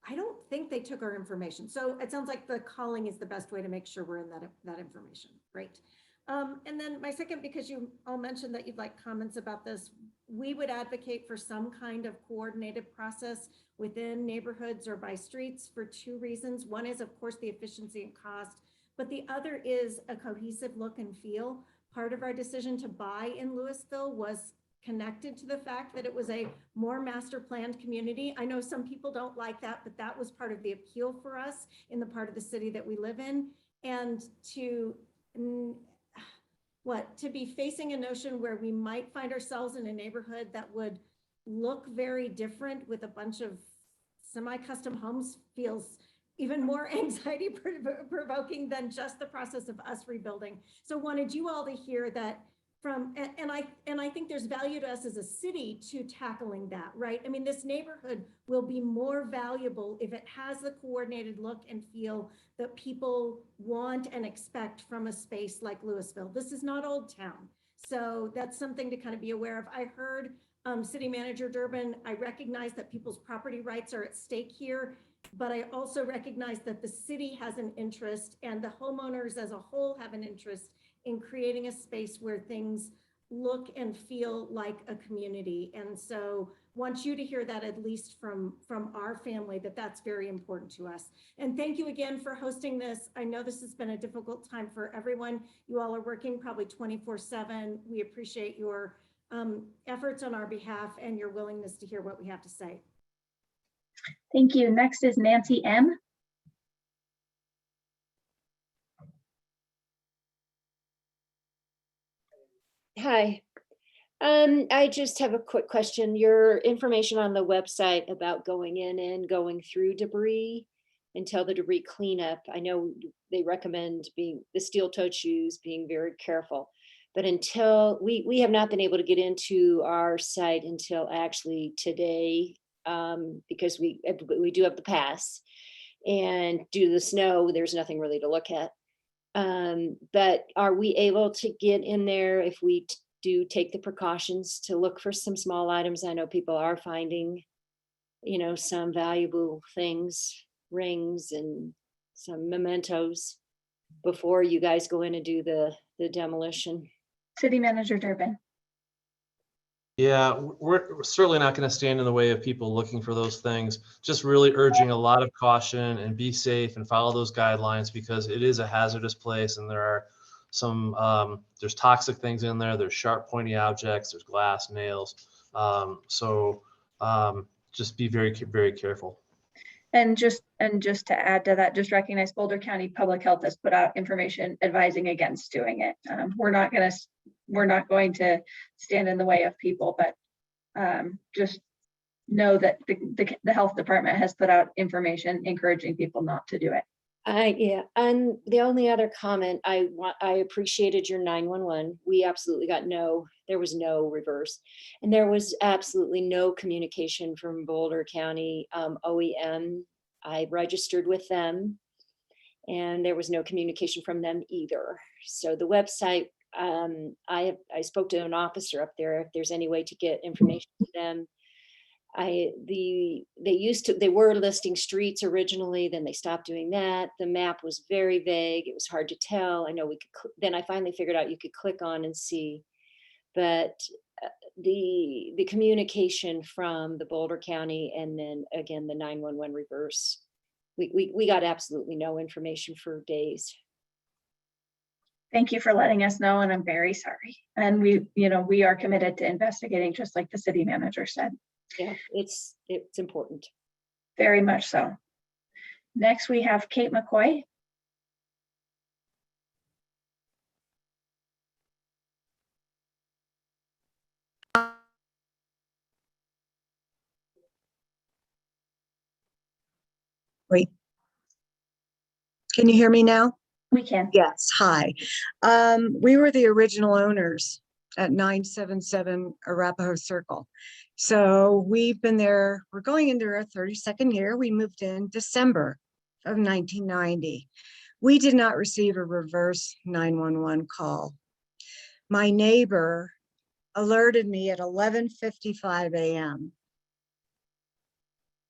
I don't think they took our information. So it sounds like the calling is the best way to make sure we're in that information. Great. And then my second, because you all mentioned that you'd like comments about this, we would advocate for some kind of coordinated process within neighborhoods or by streets for two reasons. One is, of course, the efficiency and cost, but the other is a cohesive look and feel. Part of our decision to buy in Louisville was connected to the fact that it was a more master planned community. I know some people don't like that, but that was part of the appeal for us in the part of the city that we live in. And to be facing a notion where we might find ourselves in a neighborhood that would look very different with a bunch of semi-custom homes feels even more anxiety provoking than just the process of us rebuilding. So wanted you all to hear that and I think there's value to us as a city to tackling that, right? I mean, this neighborhood will be more valuable if it has the coordinated look and feel that people want and expect from a space like Louisville. This is not Old Town. So that's something to kind of be aware of. I heard City Manager Durbin, I recognize that people's property rights are at stake here, but I also recognize that the city has an interest and the homeowners as a whole have an interest in creating a space where things look and feel like a community. And so want you to hear that, at least from our family, that that's very important to us. And thank you again for hosting this. I know this has been a difficult time for everyone. You all are working probably 24/7. We appreciate your efforts on our behalf and your willingness to hear what we have to say. Thank you. Next is Nancy M. Hi. I just have a quick question. Your information on the website about going in and going through debris until the debris cleanup. I know they recommend the steel-toed shoes, being very careful, but until we have not been able to get into our site until actually today, because we do have the pass, and due to the snow, there's nothing really to look at. But are we able to get in there if we do take the precautions to look for some small items? I know people are finding, some valuable things, rings and some mementos before you guys go in and do the demolition. City Manager Durbin. Yeah, we're certainly not going to stand in the way of people looking for those things. Just really urging a lot of caution and be safe and follow those guidelines because it is a hazardous place and there are some, there's toxic things in there. There's sharp, pointy objects. There's glass, nails. Just be very, very careful. And just to add to that, just recognize Boulder County Public Health has put out information advising against doing it. We're not going to stand in the way of people, but just know that the health department has put out information encouraging people not to do it. Yeah, and the only other comment I appreciated your 911. We absolutely got there was no reverse, and there was absolutely no communication from Boulder County OEM. I registered with them, and there was no communication from them either. So the website, I spoke to an officer up there if there's any way to get information to them. They were listing streets originally, then they stopped doing that. The map was very vague. It was hard to tell. I know then I finally figured out you could click on and see, but the communication from the Boulder County and then again, the 911 reverse, we got absolutely no information for days. Thank you for letting us know, and I'm very sorry. And we are committed to investigating, just like the city manager said. Yeah, it's important. Very much so. Next, we have Kate Mccoy. Wait. Can you hear me now? We can. Yes, hi. We were the original owners at 977 Arapahoe Circle. So we've been there, we're going into our 32nd year. We moved in December of 1990. We did not receive a reverse 911 call. My neighbor alerted me at 11:55 a.m.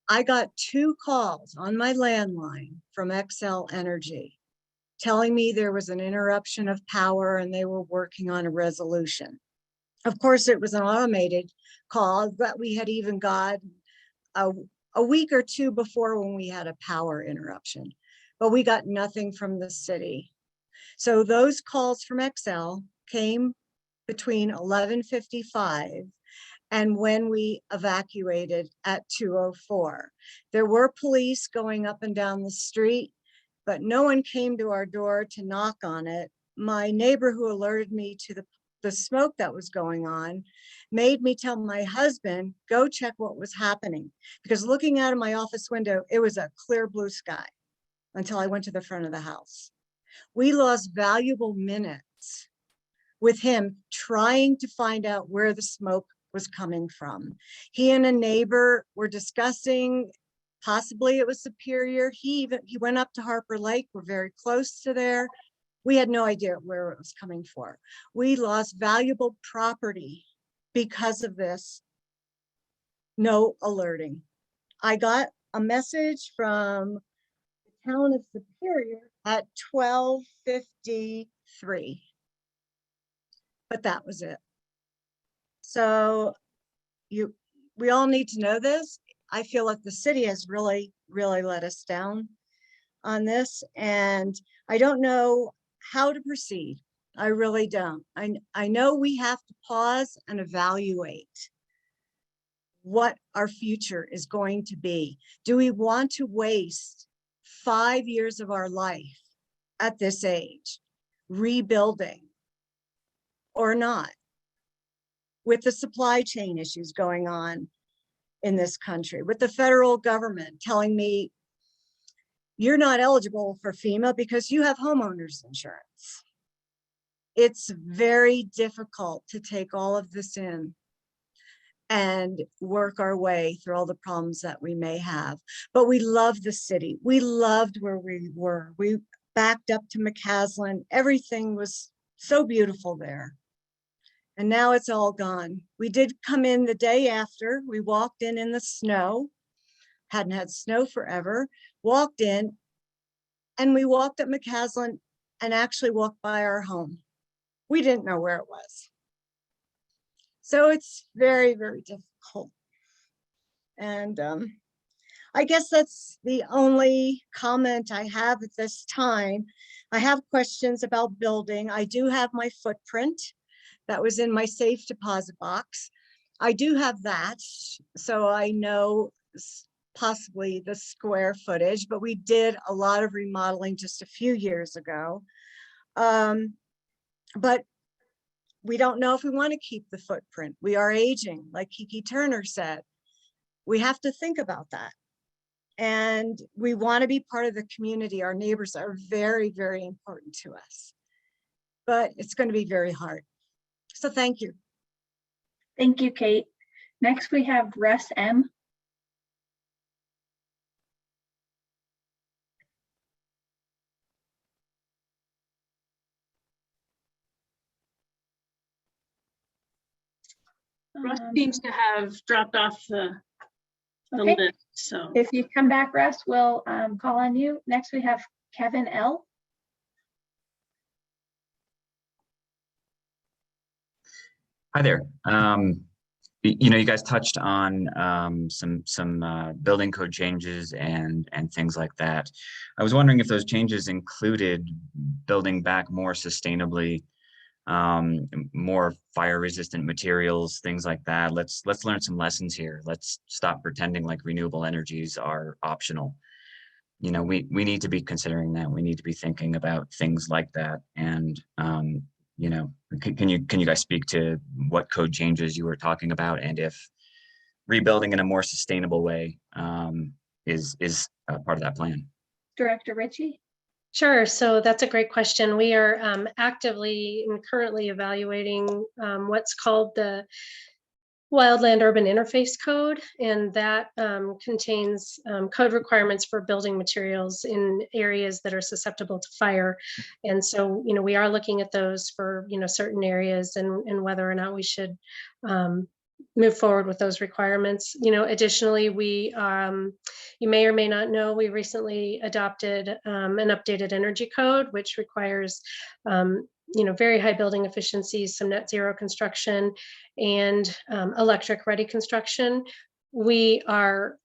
I got 2 calls on my landline from XL Energy telling me there was an interruption of power and they were working on a resolution. Of course, it was an automated call that we had even got a week or 2 before when we had a power interruption, but we got nothing from the city. So those calls from XL came between 11:55 and when we evacuated at 2:04. There were police going up and down the street, but no one came to our door to knock on it. My neighbor who alerted me to the smoke that was going on made me tell my husband, go check what was happening. Because looking out of my office window, it was a clear blue sky until I went to the front of the house. We lost valuable minutes with him trying to find out where the smoke was coming from. He and a neighbor were discussing, possibly it was Superior. He went up to Harper Lake. We're very close to there. We had no idea where it was coming from. We lost valuable property because of this. No alerting. I got a message from the town of Superior at 12:53, but that was it. So we all need to know this. I feel like the city has really let us down on this, and I don't know how to proceed. I really don't. I know we have to pause and evaluate what our future is going to be. Do we want to waste 5 years of our life at this age rebuilding or not? With the supply chain issues going on in this country, with the federal government telling me you're not eligible for FEMA because you have homeowners insurance. It's very difficult to take all of this in and work our way through all the problems that we may have. But we love the city. We loved where we were. We backed up to McCaslin. Everything was so beautiful there. And now it's all gone. We did come in the day after. We walked in the snow, hadn't had snow forever, walked in, and we walked up McCaslin and actually walked by our home. We didn't know where it was. So it's very, very difficult. And I guess that's the only comment I have at this time. I have questions about building. I do have my footprint that was in my safe deposit box. I do have that, so I know possibly the square footage, but we did a lot of remodeling just a few years ago. But we don't know if we want to keep the footprint. We are aging, like Kiki Turner said. We have to think about that. And we want to be part of the community. Our neighbors are very, very important to us. But it's going to be very hard. So thank you. Thank you, Kate. Next, we have Russ M. Russ seems to have dropped off the Okay. list, so. If you come back, Russ, we'll call on you. Next, we have Kevin L. Hi there. You guys touched on some building code changes and things like that. I was wondering if those changes included building back more sustainably, more fire-resistant materials, things like that. Let's learn some lessons here. Let's stop pretending like renewable energies are optional. We need to be considering that. We need to be thinking about things like that. And can you guys speak to what code changes you were talking about, and if rebuilding in a more sustainable way is part of that plan? Director Ritchie. Sure. So that's a great question. We are actively and currently evaluating what's called the Wildland Urban Interface Code, and that contains code requirements for building materials in areas that are susceptible to fire. And so, we are looking at those for, certain areas and whether or not we should move forward with those requirements. Additionally, we, you may or may not know, we recently adopted an updated energy code, which requires very high building efficiencies, some net zero construction, and electric ready construction. We are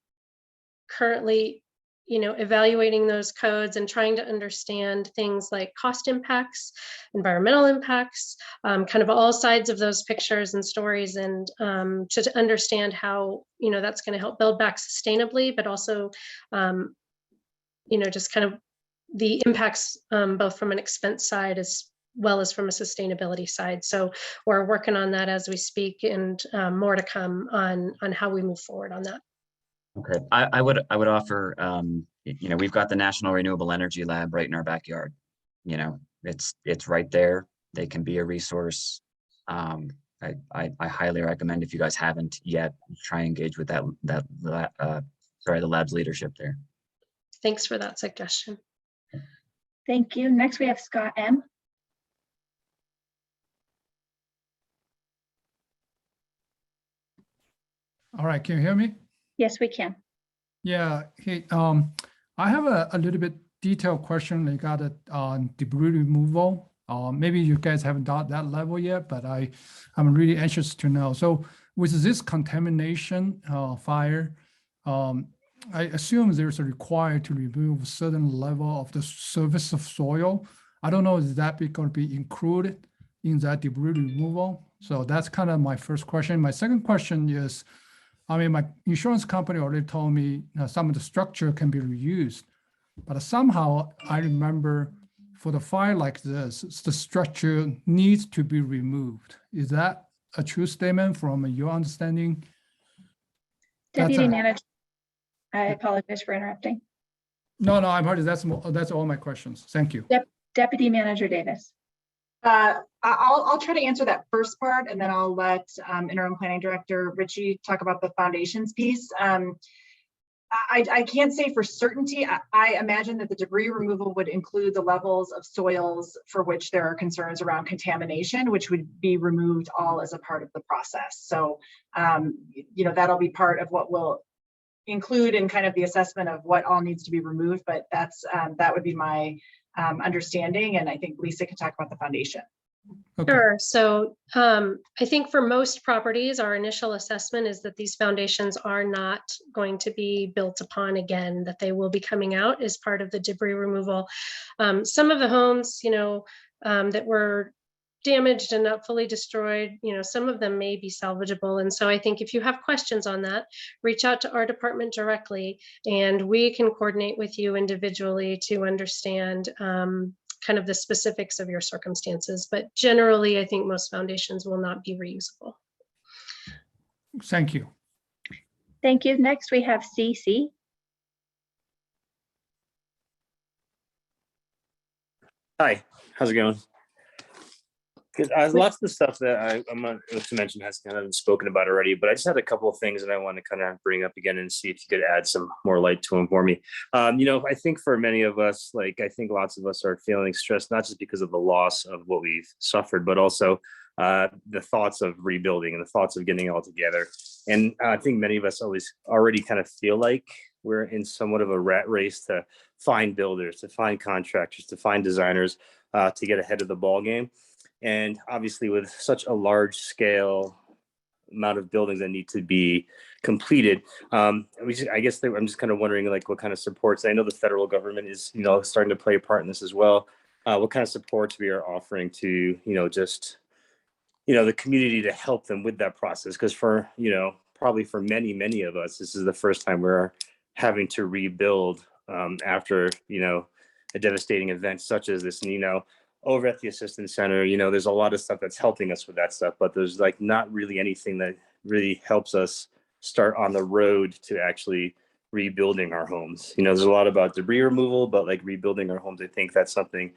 currently, evaluating those codes and trying to understand things like cost impacts, environmental impacts, kind of all sides of those pictures and stories, and to understand how, that's going to help build back sustainably, but also, just kind of the impacts both from an expense side as well as from a sustainability side. So we're working on that as we speak, and more to come on how we move forward on that. Okay, I would offer, we've got the National Renewable Energy Lab right in our backyard. It's right there. They can be a resource. I highly recommend, if you guys haven't yet, try and engage with the lab's leadership there. Thanks for that suggestion. Thank you. Next, we have Scott M. All right, can you hear me? Yes, we can. Yeah, hey, I have a little bit detailed question regarding debris removal. Maybe you guys haven't got that level yet, but I'm really anxious to know. So with this contamination fire, I assume there's a required to remove a certain level of the surface of soil. I don't know, is that going to be included in that debris removal? So that's kind of my first question. My second question is, my insurance company already told me some of the structure can be reused, but somehow I remember for the fire like this, the structure needs to be removed. Is that a true statement from your understanding? Deputy Manager, I apologize for interrupting. No, I'm already, that's all my questions. Thank you. Deputy Manager Davis. I'll try to answer that first part, and then I'll let Interim Planning Director Ritchie talk about the foundations piece. I can't say for certainty. I imagine that the debris removal would include the levels of soils for which there are concerns around contamination, which would be removed all as a part of the process. So, that'll be part of what we'll include in kind of the assessment of what all needs to be removed. But that would be my understanding, and I think Lisa can talk about the foundation. Okay. Sure. So I think for most properties, our initial assessment is that these foundations are not going to be built upon again, that they will be coming out as part of the debris removal. Some of the homes, that were damaged and not fully destroyed, some of them may be salvageable. And so I think if you have questions on that, reach out to our department directly, and we can coordinate with you individually to understand kind of the specifics of your circumstances. But generally, I think most foundations will not be reusable. Thank you. Thank you. Next, we have CC. Hi, how's it going? Good. Lots of the stuff that I'm going to mention has kind of been spoken about already, but I just had a couple of things that I want to kind of bring up again and see if you could add some more light to them for me. I think for many of us, I think lots of us are feeling stressed, not just because of the loss of what we've suffered, but also the thoughts of rebuilding and the thoughts of getting it all together. And I think many of us already kind of feel like we're in somewhat of a rat race to find builders, to find contractors, to find designers, to get ahead of the ball game. And obviously with such a large scale amount of buildings that need to be completed, I'm just kind of wondering what kind of supports. I know the federal government is, starting to play a part in this as well. What kind of supports we are offering to, the community to help them with that process. Because for, probably for many, many of us, this is the first time we're having to rebuild after, a devastating event such as this. And, over at the assistance center, there's a lot of stuff that's helping us with that stuff, but there's not really anything that really helps us start on the road to actually rebuilding our homes. There's a lot about debris removal, but rebuilding our homes, I think that's something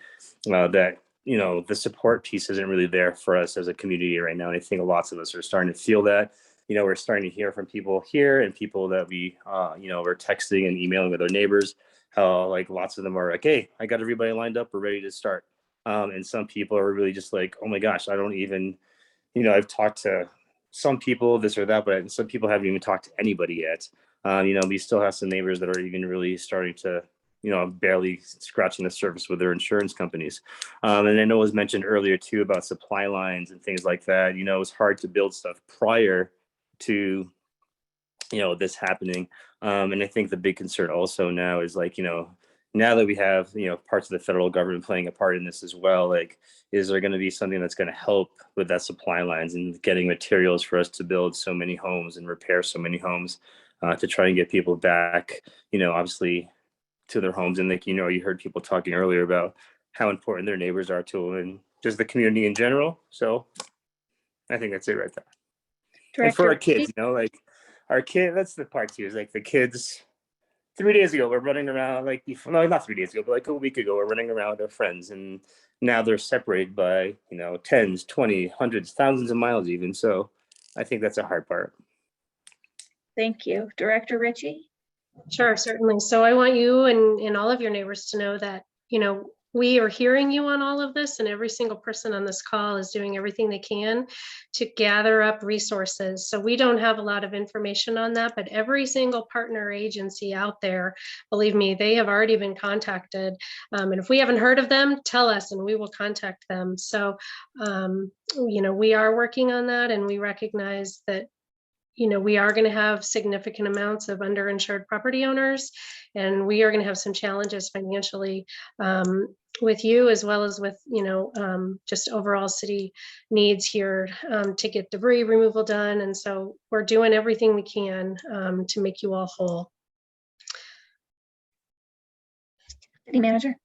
that, the support piece isn't really there for us as a community right now. And I think lots of us are starting to feel that. We're starting to hear from people here and people that we, we're texting and emailing with our neighbors, how lots of them are hey, I got everybody lined up, we're ready to start. And some people are really just oh my gosh, I don't even, I've talked to some people, this or that, but some people haven't even talked to anybody yet. We still have some neighbors that are even really starting to, barely scratching the surface with their insurance companies. And I know it was mentioned earlier too about supply lines and things like that. It's hard to build stuff prior to, this happening. And I think the big concern also now is now that we have, parts of the federal government playing a part in this as well, is there going to be something that's going to help with that supply lines and getting materials for us to build so many homes and repair so many homes to try and get people back, obviously to their homes. And you heard people talking earlier about how important their neighbors are to them and just the community in general. So I think that's it right there. Director, and for our kids, our kid, that's the part too, is the kids. 3 days ago, we're running around no, not 3 days ago, but a week ago, we're running around with our friends, and now they're separated by, tens, 20, hundreds, thousands of miles even. So I think that's a hard part. Thank you. Director Ritchie? Sure, certainly. So I want you and all of your neighbors to know that, we are hearing you on all of this, and every single person on this call is doing everything they can to gather up resources. So we don't have a lot of information on that, but every single partner agency out there, believe me, they have already been contacted. And if we haven't heard of them, tell us and we will contact them. So, we are working on that, and we recognize that we are going to have significant amounts of underinsured property owners, and we are going to have some challenges financially with you, as well as with, just overall city needs here to get debris removal done. And so we're doing everything we can to make you all whole. City manager?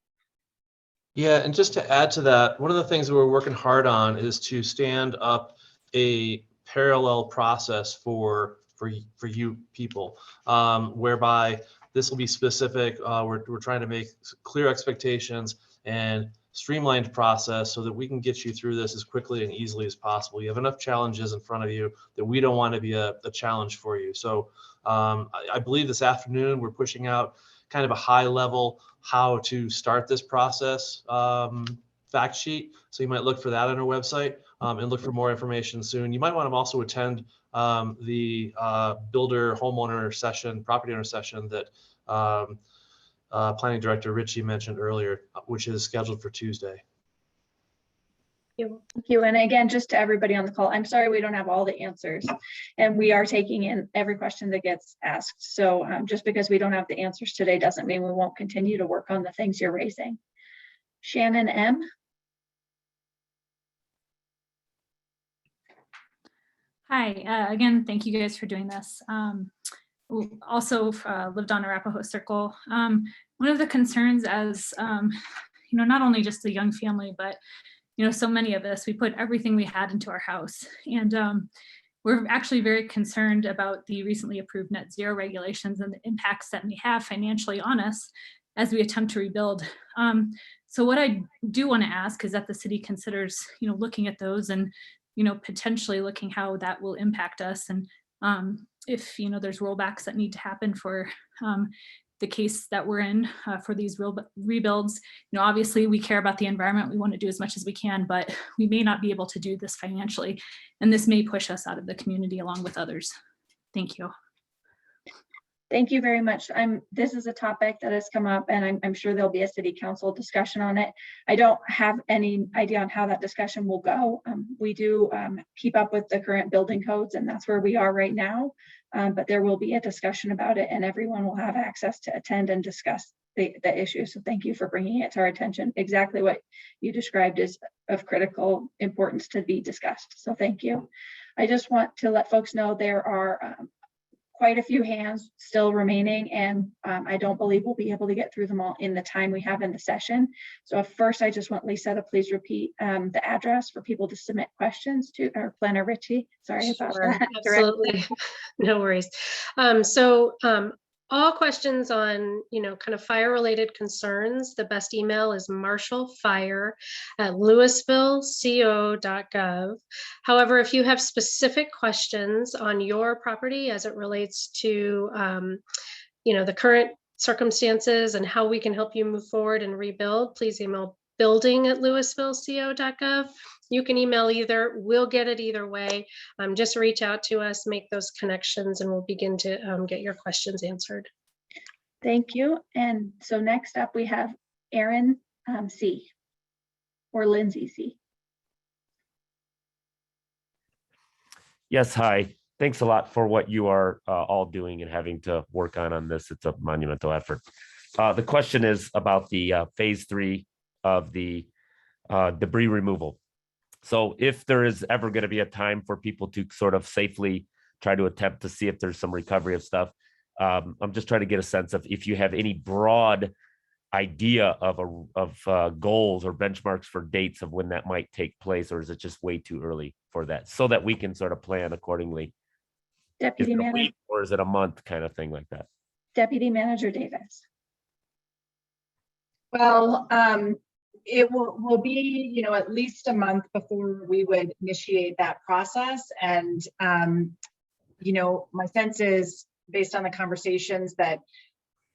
Yeah, and just to add to that, one of the things that we're working hard on is to stand up a parallel process for you people, whereby this will be specific. We're trying to make clear expectations and streamlined process so that we can get you through this as quickly and easily as possible. You have enough challenges in front of you that we don't want to be a challenge for you. So I believe this afternoon we're pushing out kind of a high level how to start this process fact sheet. So you might look for that on our website and look for more information soon. You might want to also attend the builder homeowner session, property owner session that Planning Director Ritchie mentioned earlier, which is scheduled for Tuesday. Thank you. And again, just to everybody on the call, I'm sorry we don't have all the answers, and we are taking in every question that gets asked. So just because we don't have the answers today doesn't mean we won't continue to work on the things you're raising. Shannon M. Hi, again, thank you guys for doing this. Also lived on Arapahoe Circle. One of the concerns as, not only just the young family, but so many of us, we put everything we had into our house. And we're actually very concerned about the recently approved net zero regulations and the impacts that may have financially on us as we attempt to rebuild. So what I do want to ask is that the city considers, looking at those and, potentially looking how that will impact us. And if, there's rollbacks that need to happen for the case that we're in for these rebuilds. Obviously we care about the environment. We want to do as much as we can, but we may not be able to do this financially. And this may push us out of the community along with others. Thank you. Thank you very much. This is a topic that has come up, and I'm sure there'll be a city council discussion on it. I don't have any idea on how that discussion will go. We do keep up with the current building codes, and that's where we are right now. But there will be a discussion about it, and everyone will have access to attend and discuss the issue. So thank you for bringing it to our attention. Exactly what you described is of critical importance to be discussed. So thank you. I just want to let folks know there are quite a few hands still remaining, and I don't believe we'll be able to get through them all in the time we have in the session. So first, I just want Lisa to please repeat the address for people to submit questions to, or Planner Richie. Sorry about that. Absolutely, no worries. All questions on, kind of fire-related concerns, the best email is marshallfire@louisvilleco.gov. However, if you have specific questions on your property as it relates to, the current circumstances and how we can help you move forward and rebuild, please email building@louisvilleco.gov. You can email either, we'll get it either way. Just reach out to us, make those connections, and we'll begin to get your questions answered. Thank you. And so next up we have Aaron C. or Lindsay C. Yes, hi. Thanks a lot for what you are all doing and having to work on this. It's a monumental effort. The question is about the phase 3 of the debris removal. So if there is ever going to be a time for people to sort of safely try to attempt to see if there's some recovery of stuff, I'm just trying to get a sense of if you have any broad idea of goals or benchmarks for dates of when that might take place, or is it just way too early for that, so that we can sort of plan accordingly? Deputy Manager, or is it a month kind of thing like that? Deputy Manager Davis. Well, it will be, at least a month before we would initiate that process. And, my sense is, based on the conversations, that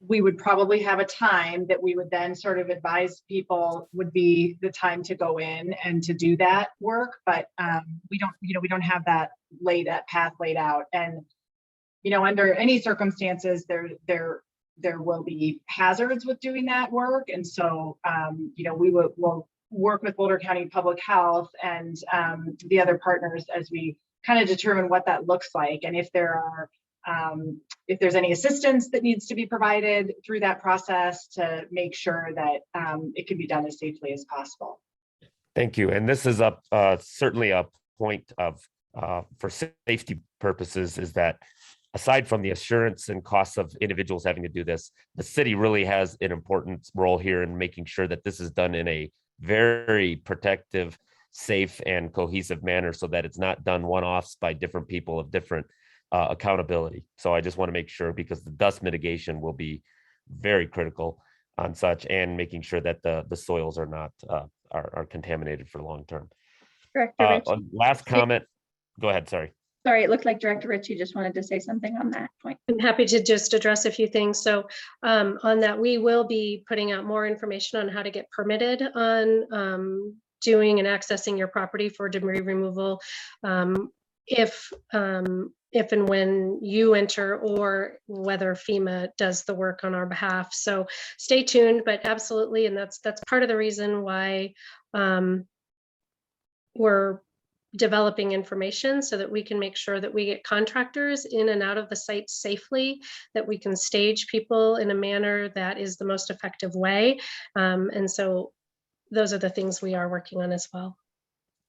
we would probably have a time that we would then sort of advise people would be the time to go in and to do that work. But we don't have that path laid out. And, under any circumstances, there will be hazards with doing that work. And so, we'll work with Boulder County Public Health and the other partners as we kind of determine what that looks like. And if there's any assistance that needs to be provided through that process to make sure that it can be done as safely as possible. Thank you. And this is certainly a point of, for safety purposes, is that aside from the assurance and costs of individuals having to do this, the city really has an important role here in making sure that this is done in a very protective, safe, and cohesive manner, so that it's not done one-offs by different people of different accountability. So I just want to make sure, because the dust mitigation will be very critical on such, and making sure that the soils are not are contaminated for long term. Last comment. Go ahead. Sorry. Sorry, it looked like Director Ritchie just wanted to say something on that point. I'm happy to just address a few things. So on that, we will be putting out more information on how to get permitted on doing and accessing your property for debris removal. If and when you enter, or whether FEMA does the work on our behalf. So stay tuned, but absolutely. And that's part of the reason why we're developing information so that we can make sure that we get contractors in and out of the site safely, that we can stage people in a manner that is the most effective way. And so those are the things we are working on as well.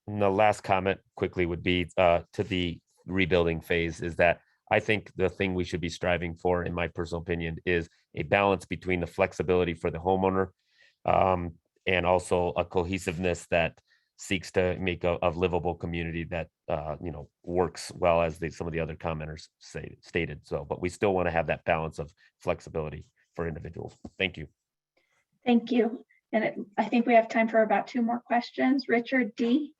And the last comment quickly would be to the rebuilding phase is that I think the thing we should be striving for, in my personal opinion, is a balance between the flexibility for the homeowner and also a cohesiveness that seeks to make a livable community that works well, as some of the other commenters stated. So, but we still want to have that balance of flexibility for individuals. Thank you. Thank you. And I think we have time for about 2 more questions. Richard D.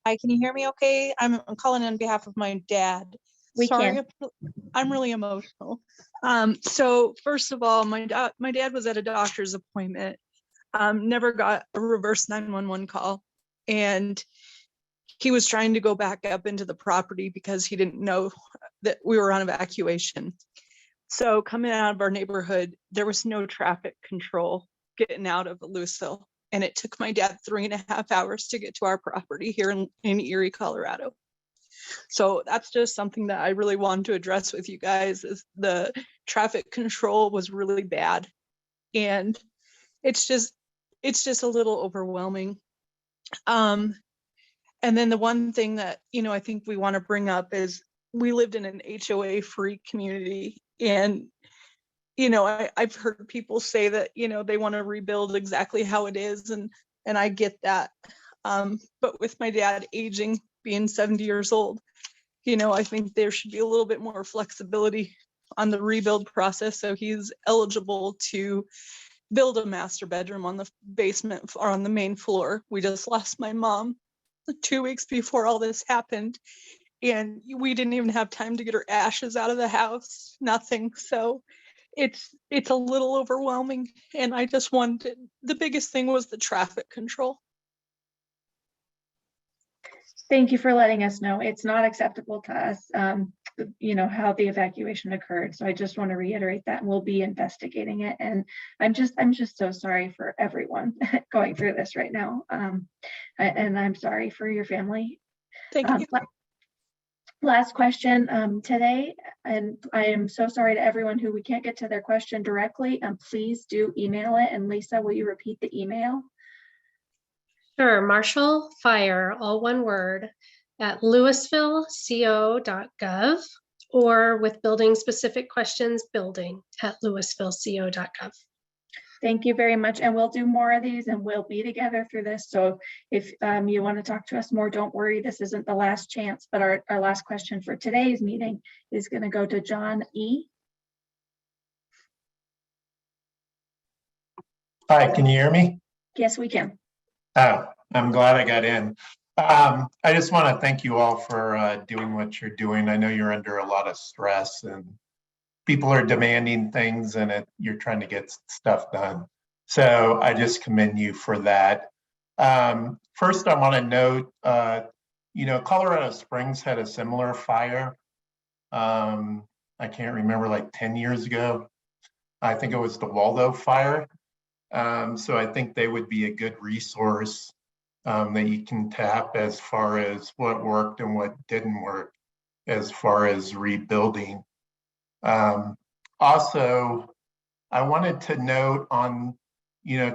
Hi, can you hear me okay? I'm calling on behalf of my dad. We Sorry, can. I'm really emotional. So first of all, my dad was at a doctor's appointment, never got a reverse 911 call. And he was trying to go back up into the property because he didn't know that we were on evacuation. So coming out of our neighborhood, there was no traffic control getting out of Louisville. And it took my dad 3.5 hours to get to our property here in Erie, Colorado. So that's just something that I really wanted to address with you guys, is the traffic control was really bad. And it's just a little overwhelming. And then the one thing that, I think we want to bring up is we lived in an HOA-free community. And, I've heard people say that, they want to rebuild exactly how it is. And I get that. But with my dad aging, being 70 years old, I think there should be a little bit more flexibility on the rebuild process. So he's eligible to build a master bedroom on the basement or on the main floor. We just lost my mom 2 weeks before all this happened. And we didn't even have time to get her ashes out of the house, nothing. So it's a little overwhelming. And I just wanted, the biggest thing was the traffic control. Thank you for letting us know. It's not acceptable to us, how the evacuation occurred. So I just want to reiterate that, and we'll be investigating it. And I'm just so sorry for everyone going through this right now. And I'm sorry for your family. Thank you. Last question today, and I am so sorry to everyone who we can't get to their question directly. Please do email it. And Lisa, will you repeat the email? Sure, Marshall Fire, all one word, at louisvilleco.gov, or with building specific questions, building@louisvilleco.gov. Thank you very much. And we'll do more of these, and we'll be together through this. So if you want to talk to us more, don't worry, this isn't the last chance. But our last question for today's meeting is going to go to John E. Hi, can you hear me? Yes, we can. Oh, I'm glad I got in. I just want to thank you all for doing what you're doing. I know you're under a lot of stress and people are demanding things, and you're trying to get stuff done. So I just commend you for that. First, I want to note, Colorado Springs had a similar fire. I can't remember, like 10 years ago. I think it was the Waldo fire. So I think they would be a good resource that you can tap as far as what worked and what didn't work as far as rebuilding. Also, I wanted to note on,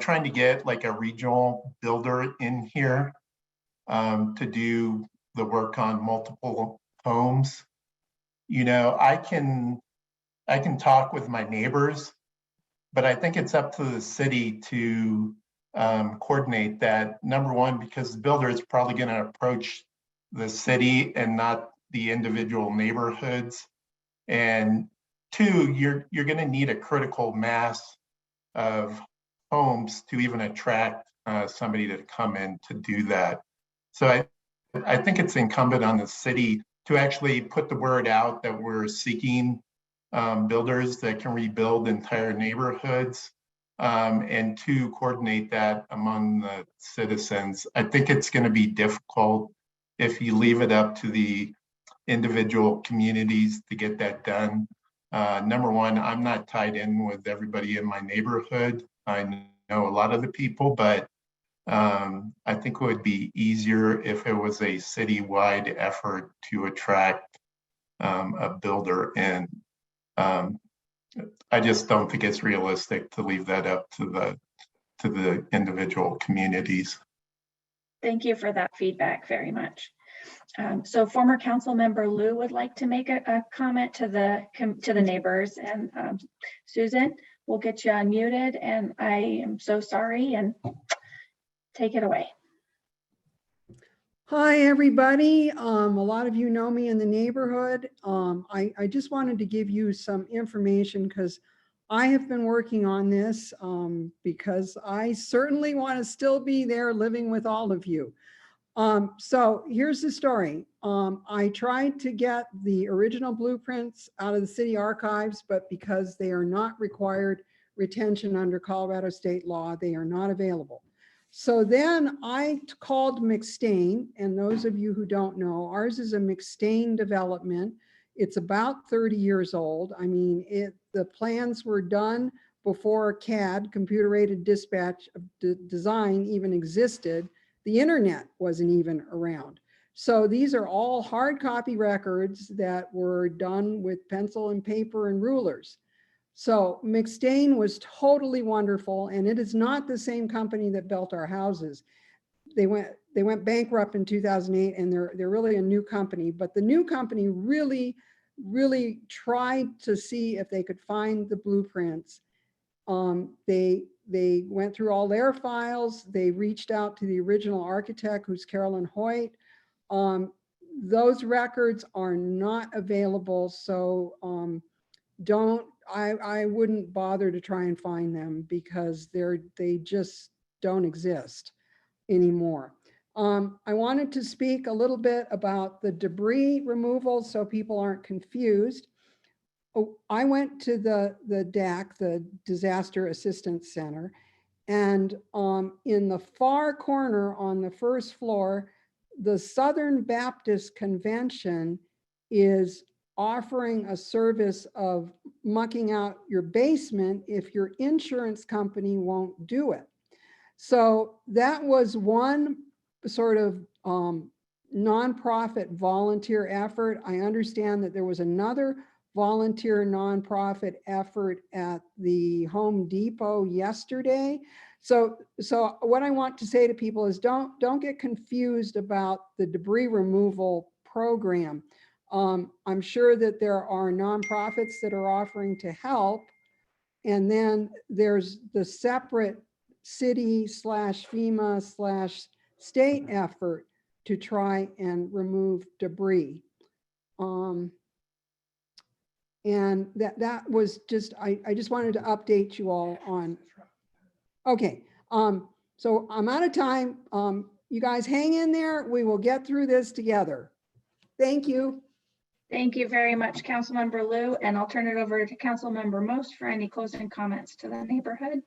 trying to get like a regional builder in here to do the work on multiple homes. I can talk with my neighbors, but I think it's up to the city to coordinate that. Number one, because the builder is probably going to approach the city and not the individual neighborhoods. And two, you're going to need a critical mass of homes to even attract somebody to come in to do that. So I think it's incumbent on the city to actually put the word out that we're seeking builders that can rebuild entire neighborhoods, and to coordinate that among the citizens. I think it's going to be difficult if you leave it up to the individual communities to get that done. Number one, I'm not tied in with everybody in my neighborhood. I know a lot of the people, but I think it would be easier if it was a citywide effort to attract a builder in. I just don't think it's realistic to leave that up to the individual communities. Thank you for that feedback very much. So former council member Lou would like to make a comment to the neighbors, and Susan, we'll get you unmuted, and I am so sorry, and take it away. Hi, everybody. A lot of you know me in the neighborhood. I just wanted to give you some information because I have been working on this because I certainly want to still be there living with all of you. So here's the story. I tried to get the original blueprints out of the city archives, but because they are not required retention under Colorado state law, they are not available. So then I called McStain, and those of you who don't know, ours is a McStain development. It's about 30 years old. I mean, the plans were done before CAD, computer aided dispatch design, even existed. The internet wasn't even around. So these are all hard copy records that were done with pencil and paper and rulers. So McStain was totally wonderful, and it is not the same company that built our houses. They went bankrupt in 2008, and they're really a new company. But the new company really tried to see if they could find the blueprints. They went through all their files. They reached out to the original architect, who's Carolyn Hoyt. Those records are not available, so I wouldn't bother to try and find them because they just don't exist anymore. I wanted to speak a little bit about the debris removal so people aren't confused. I went to the DAC, the Disaster Assistance Center, and in the far corner on the first floor, the Southern Baptist Convention is offering a service of mucking out your basement if your insurance company won't do it. So that was one sort of nonprofit volunteer effort. I understand that there was another volunteer nonprofit effort at the Home Depot yesterday. So what I want to say to people is don't get confused about the debris removal program. I'm sure that there are nonprofits that are offering to help. And then there's the separate city/FEMA/state effort to try and remove debris. And that was just, I just wanted to update you all on. Okay, so I'm out of time. You guys hang in there. We will get through this together. Thank you. Thank you very much, Councilmember Lou, and I'll turn it over to Councilmember Most for any closing comments to the neighborhood.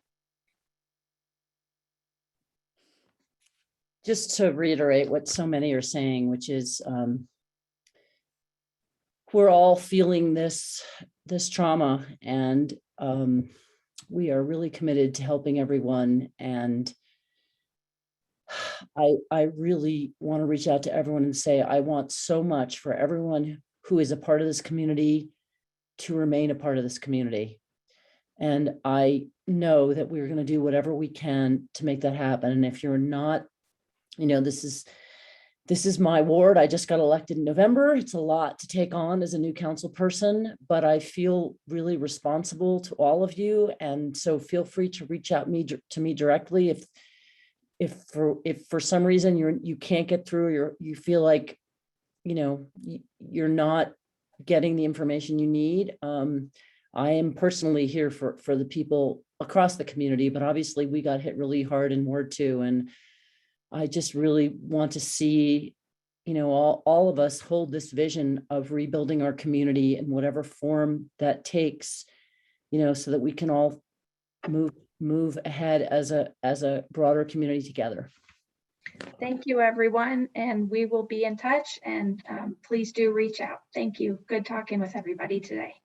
Just to reiterate what so many are saying, which is we're all feeling this trauma, and we are really committed to helping everyone. And I really want to reach out to everyone and say, I want so much for everyone who is a part of this community to remain a part of this community. And I know that we're going to do whatever we can to make that happen. And if you're not, this is my ward. I just got elected in November. It's a lot to take on as a new council person, but I feel really responsible to all of you. And so feel free to reach out to me directly if for some reason you can't get through, or you feel like you're not getting the information you need. I am personally here for the people across the community, but obviously we got hit really hard in Ward 2, and I just really want to see, all of us hold this vision of rebuilding our community in whatever form that takes, so that we can all move ahead as a broader community together. Thank you, everyone, and we will be in touch, and please do reach out. Thank you. Good talking with everybody today.